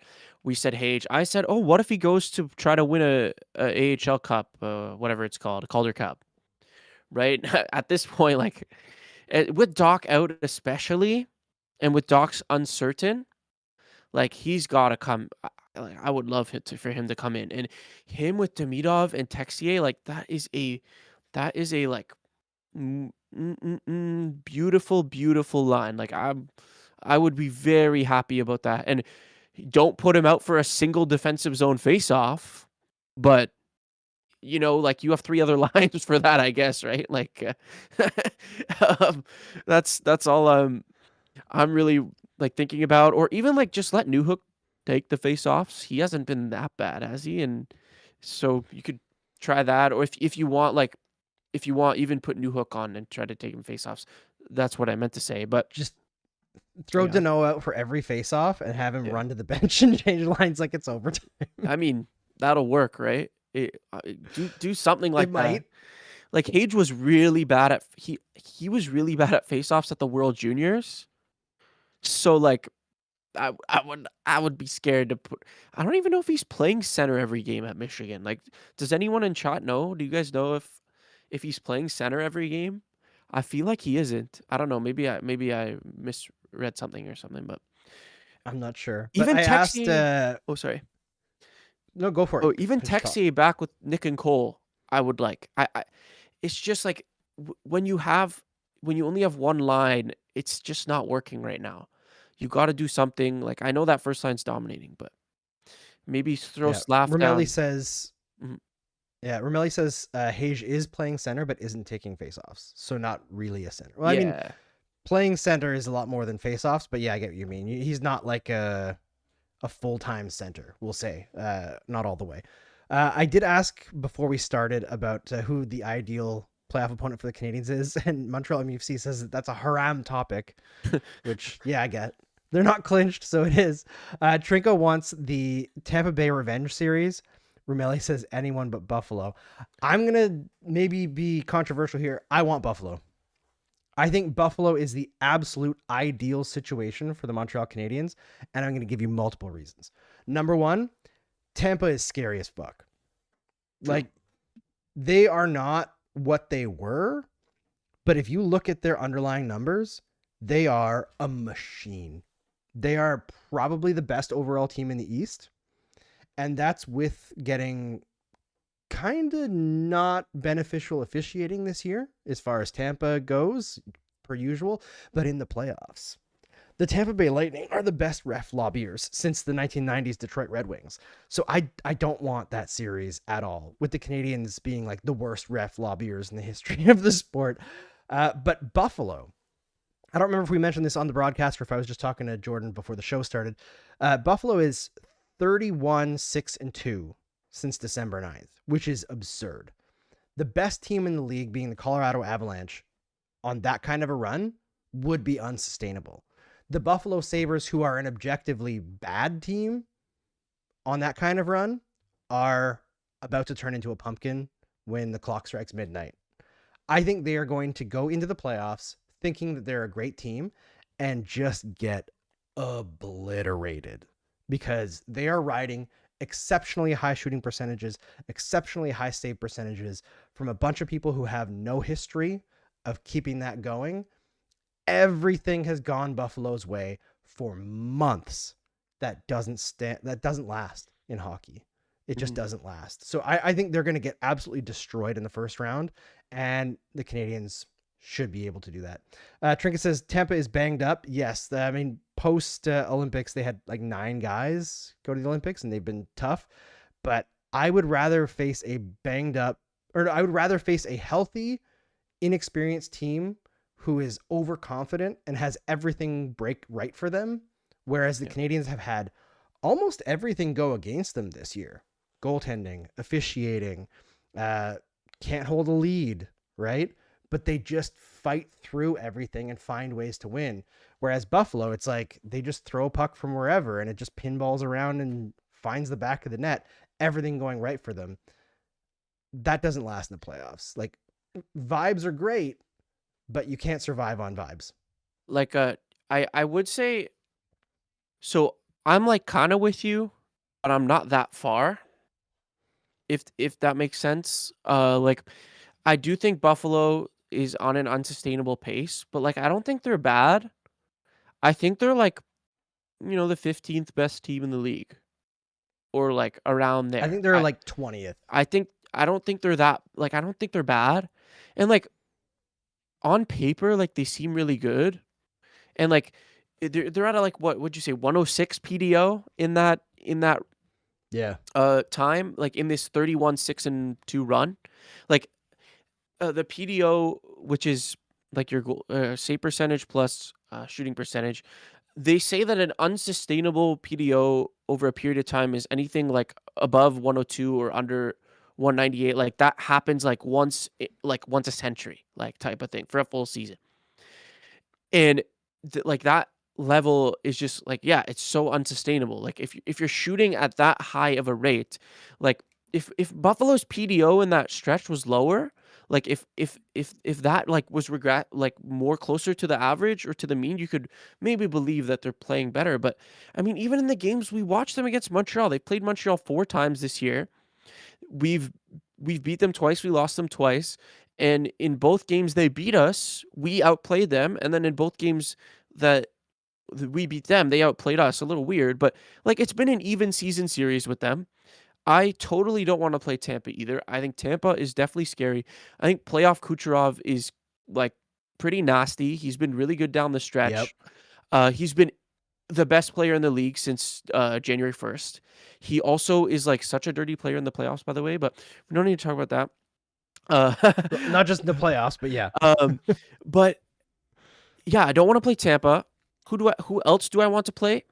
we said Hage, I said, oh, what if he goes to try to win a AHL Cup, whatever it's called, a Calder Cup, right? At this point, like, with Doc out especially, and with Doc's uncertain, like, he's got to come. I would love for him to come in, and him with Demidov and Texier, like, that is a like beautiful line. Like, I would be very happy about that. And don't put him out for a single defensive zone face-off, but you know, like, you have 3 other lines for that, I guess, right? Like, that's all I'm really like thinking about. Or even like just let Newhook take the face-offs. He hasn't been that bad, has he? And so you could try that. Or if you want, even put Newhook on and try to take him face-offs. That's what I meant to say. But just throw Dano out for every face-off and have him run to the bench and change lines like it's overtime. I mean, that'll work, right? Do something like that. Might. Like, Hage was really bad at he was really bad at face-offs at the World Juniors. So like, I would be scared to put. I don't even know if he's playing center every game at Michigan. Like, does anyone in chat know? Do you guys know if he's playing center every game? I feel like he isn't. I don't know. Maybe I misread something or something, but I'm not sure. Even but I asked. Oh, sorry. No, go for it. Oh, even Texier back with Nick and Cole. I would like. I it's just like when you only have one line, it's just not working right now. You got to do something. Like I know that first line's dominating, but maybe throw Yeah. Slav Romelli down. says Mhm. Hage is playing center but isn't taking faceoffs. So not really a center. Well, I mean, Yeah. playing center is a lot more than faceoffs, but yeah, I get what you mean. He's not like a full-time center, we'll say. Not all the way. I did ask before we started about who the ideal playoff opponent for the Canadiens is, and Montreal MUFC says that's a haram topic, which, yeah, I get. They're not clinched, so it is. Trinko wants the Tampa Bay Revenge Series. Romelli says anyone but Buffalo. I'm going to maybe be controversial here. I want Buffalo. I think Buffalo is the absolute ideal situation for the Montreal Canadiens, and I'm going to give you multiple reasons. Number one, Tampa is scary as fuck. True. Like, they are not what they were, but if you look at their underlying numbers, they are a machine. They are probably the best overall team in the East, and that's with getting kind of not beneficial officiating this year as far as Tampa goes, per usual, but in the playoffs. The Tampa Bay Lightning are the best ref lobbyers since the 1990s Detroit Red Wings. So I don't want that series at all, with the Canadiens being like the worst ref lobbyers in the history of the sport. But Buffalo, I don't remember if we mentioned this on the broadcast or if I was just talking to Jordan before the show started. Buffalo is 31-6-2 since December 9th, which is absurd. The best team in the league being the Colorado Avalanche on that kind of a run would be unsustainable. The Buffalo Sabres, who are an objectively bad team on that kind of run, are about to turn into a pumpkin when the clock strikes midnight. I think they are going to go into the playoffs thinking that they're a great team and just get obliterated because they are riding exceptionally high shooting percentages, exceptionally high save percentages from a bunch of people who have no history of keeping that going. Everything has gone Buffalo's way for months. That doesn't last in hockey. It just doesn't last. So I think they're going to get absolutely destroyed in the first round, and the Canadiens should be able to do that. Trinket says Tampa is banged up. Yes. I mean, post Olympics, they had like 9 guys go to the Olympics and they've been tough, but I would rather face a healthy, inexperienced team who is overconfident and has everything break right for them. Whereas the Canadiens have had almost everything go against them this year. Goaltending, officiating, can't hold a lead, right? But they just fight through everything and find ways to win. Whereas Buffalo, it's like they just throw a puck from wherever and it just pinballs around and finds the back of the net, everything going right for them. That doesn't last in the playoffs. Like, vibes are great, but you can't survive on vibes. Like I would say, so I'm like kind of with you, but I'm not that far. If that makes sense. Like I do think Buffalo is on an unsustainable pace, but like I don't think they're bad. I think they're like, the 15th best team in the league, or like around there. I think they're like 20th. I don't think they're that, like I don't think they're bad, and like on paper, like they seem really good, and like they're at a, like, what would you say, 106 PDO in that Yeah. time, like in this 31-6-2 run, like the PDO, which is like your goal, save percentage plus shooting percentage. They say that an unsustainable PDO over a period of time is anything like above 102 or under 198. Like that happens like once a century, like type of thing for a full season. And like that level is just like, yeah, it's so unsustainable. Like if you're shooting at that high of a rate, like if Buffalo's PDO in that stretch was lower, like if that like was like more closer to the average or to the mean, you could maybe believe that they're playing better. But I mean, even in the games we watched them against Montreal, they played Montreal 4 times this year. We've beat them twice, we lost them twice, and in both games they beat us, we outplayed them, and then in both games that we beat them, they outplayed us. A little weird, but like it's been an even season series with them. I totally don't want to play Tampa either. I think Tampa is definitely scary. I think playoff Kucherov is like pretty nasty. He's been really good down the Yep. stretch. He's been the best player in the league since January 1st. He also is like such a dirty player in the playoffs, by the way, but we don't need to talk about that. Not just in the playoffs, but yeah. But yeah, I don't want to play Tampa. Who else do I want to play?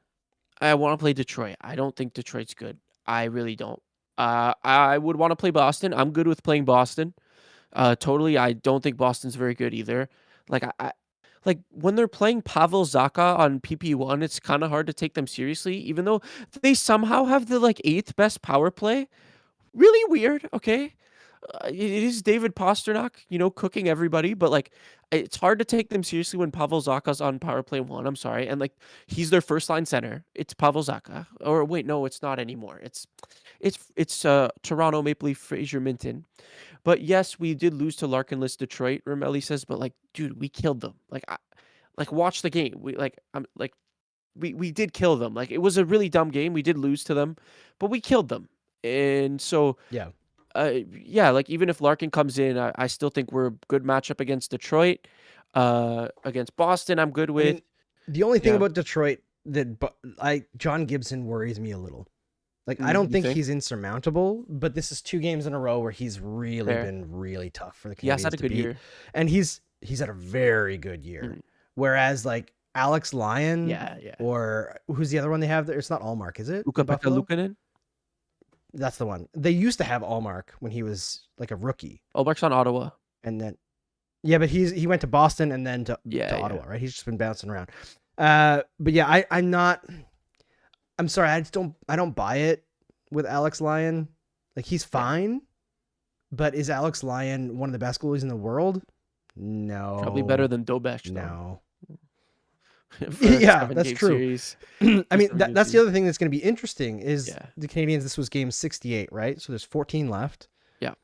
I want to play Detroit. I don't think Detroit's good. I really don't. I would want to play Boston. I'm good with playing Boston. Totally. I don't think Boston's very good either. Like like when they're playing Pavel Zacha on PP1, it's kind of hard to take them seriously, even though they somehow have the like 8th best power play. Really weird. Okay. It is David Pastrnak, cooking everybody, but like it's hard to take them seriously when Pavel Zacha's on power play 1. I'm sorry, and like he's their first line center. It's Pavel Zacha, or wait, no, it's not anymore. It's Toronto Maple Leaf Fraser Minton. But yes, we did lose to Larkinless Detroit. Ramelli says, but like, dude, we killed them. Like watch the game. We did kill them. Like it was a really dumb game. We did lose to them, but we killed them, and so. Yeah. Yeah, like even if Larkin comes in, I still think we're a good matchup against Detroit. Against Boston, I'm good with. The only thing Yeah. about Detroit that John Gibson worries me a little. Like I don't You think think? he's insurmountable, but this is 2 games in a row where he's really Fair. been really tough for the Canadiens He has had a to good beat. year. And he's had a very good year. Mm. Whereas like Alex Lyon, Yeah. or who's the other one they have there? It's not Allmark, is it? in Ukko-Pekka Buffalo? Luukkonen. That's the one. They used to have Allmark when he was like a rookie, Olmark's on Ottawa. and then but he went to Boston and then to Yeah. Ottawa, right? He's just been bouncing around. But yeah, I'm sorry, I don't buy it with Alex Lyon. Like he's fine, but is Alex Lyon one of the best goalies in the world? No. Probably better than Dobesh. No. For a Yeah, that's 7-game true. series. I mean, 7-game that's the series. other thing that's going to be interesting is Yeah. the Canadiens. This was game 68, right? So there's 14 left. Yeah.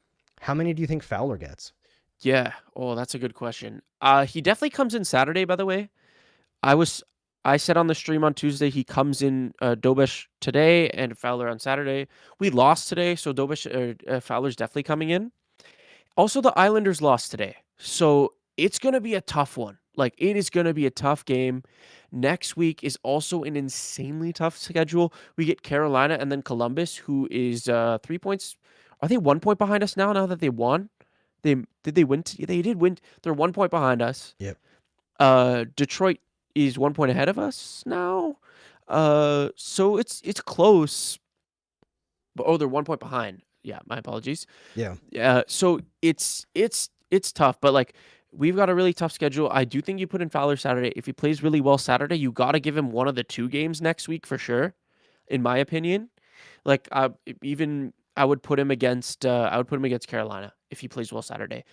How many do you think Fowler gets? Yeah. Oh, that's a good question. He definitely comes in Saturday, by the way. I said on the stream on Tuesday he comes in Dobesh today and Fowler on Saturday. We lost today, so Fowler's definitely coming in. Also, the Islanders lost today, so it's gonna be a tough one. Like it is gonna be a tough game. Next week is also an insanely tough schedule. We get Carolina and then Columbus, who is 3 points. Are they 1 point behind us now? Now that they won, did they win? They did win. They're 1 point behind us. Yep. Detroit is 1 point ahead of us now. So it's close. But they're 1 point behind. Yeah, my apologies. Yeah. So it's tough, but like we've got a really tough schedule. I do think you put in Fowler Saturday. If he plays really well Saturday, you got to give him one of the 2 games next week for sure, in my opinion. Like I would put him against Carolina if he plays well Saturday.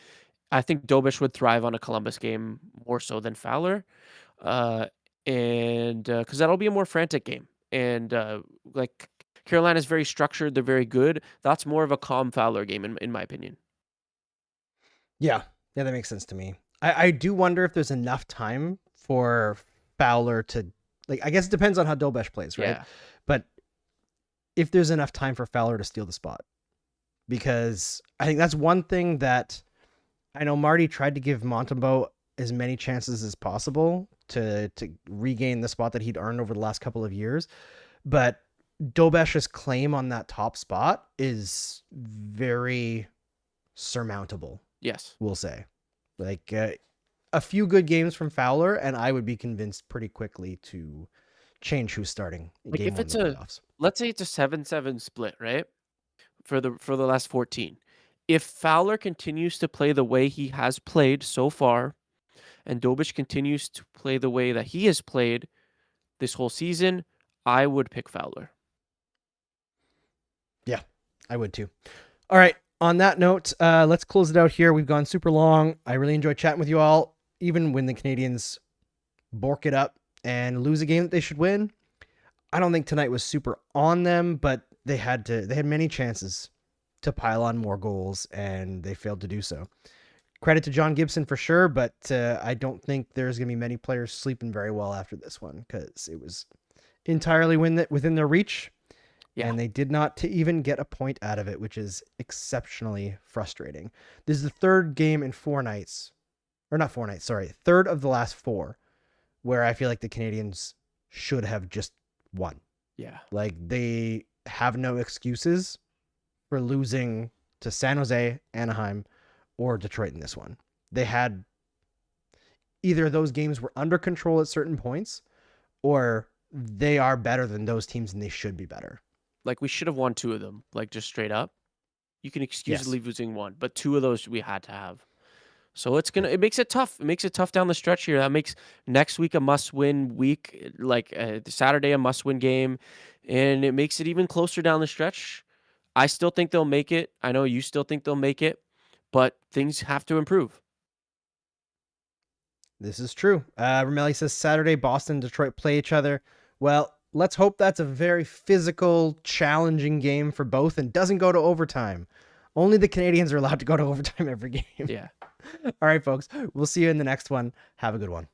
I think Dobish would thrive on a Columbus game more so than Fowler. And because that'll be a more frantic game. And like Carolina's very structured, they're very good. That's more of a calm Fowler game, in my opinion. Yeah, that makes sense to me. I do wonder if there's enough time for Fowler to, like, I guess it depends on how Dobesh plays, right? Yeah. But if there's enough time for Fowler to steal the spot, because I think that's one thing that I know Marty tried to give Montembeault as many chances as possible to regain the spot that he'd earned over the last couple of years. But Dobesh's claim on that top spot is very surmountable. Yes. We'll say. Like a few good games from Fowler, and I would be convinced pretty quickly to change who's starting. Like game if one it's in the playoffs. let's say it's a 7-7 split, right? For the last 14. If Fowler continues to play the way he has played so far, and Dobish continues to play the way that he has played this whole season, I would pick Fowler. Yeah, I would too. All right. On that note, let's close it out here. We've gone super long. I really enjoyed chatting with you all, even when the Canadiens bork it up and lose a game that they should win. I don't think tonight was super on them, but they had many chances to pile on more goals, and they failed to do so. Credit to John Gibson for sure, but I don't think there's going to be many players sleeping very well after this one, because it was entirely within their reach. Yeah. and they did not even get a point out of it, which is exceptionally frustrating. This is the third game in 4 nights, or not 4 nights, sorry, third of the last 4, where I feel like the Canadiens should have just won. Yeah. Like, they have no excuses for losing to San Jose, Anaheim, or Detroit in this one. They had either those games were under control at certain points, or they are better than those teams and they should be better. Like, we should have won 2 of them, like, just straight up. You can excuse losing 1, but 2 of those we had to have. So it makes it tough. It makes it tough down the stretch here. That makes next week a must-win week, like Saturday a must-win game, and it makes it even closer down the stretch. I still think they'll make it. I know you still think they'll make it, but things have to improve. This is true. Ramelli says Saturday, Boston, Detroit play each other. Well, let's hope that's a very physical, challenging game for both and doesn't go to overtime. Only the Canadiens are allowed to go to overtime every game. Yeah. All right, folks. We'll see you in the next one. Have a good one.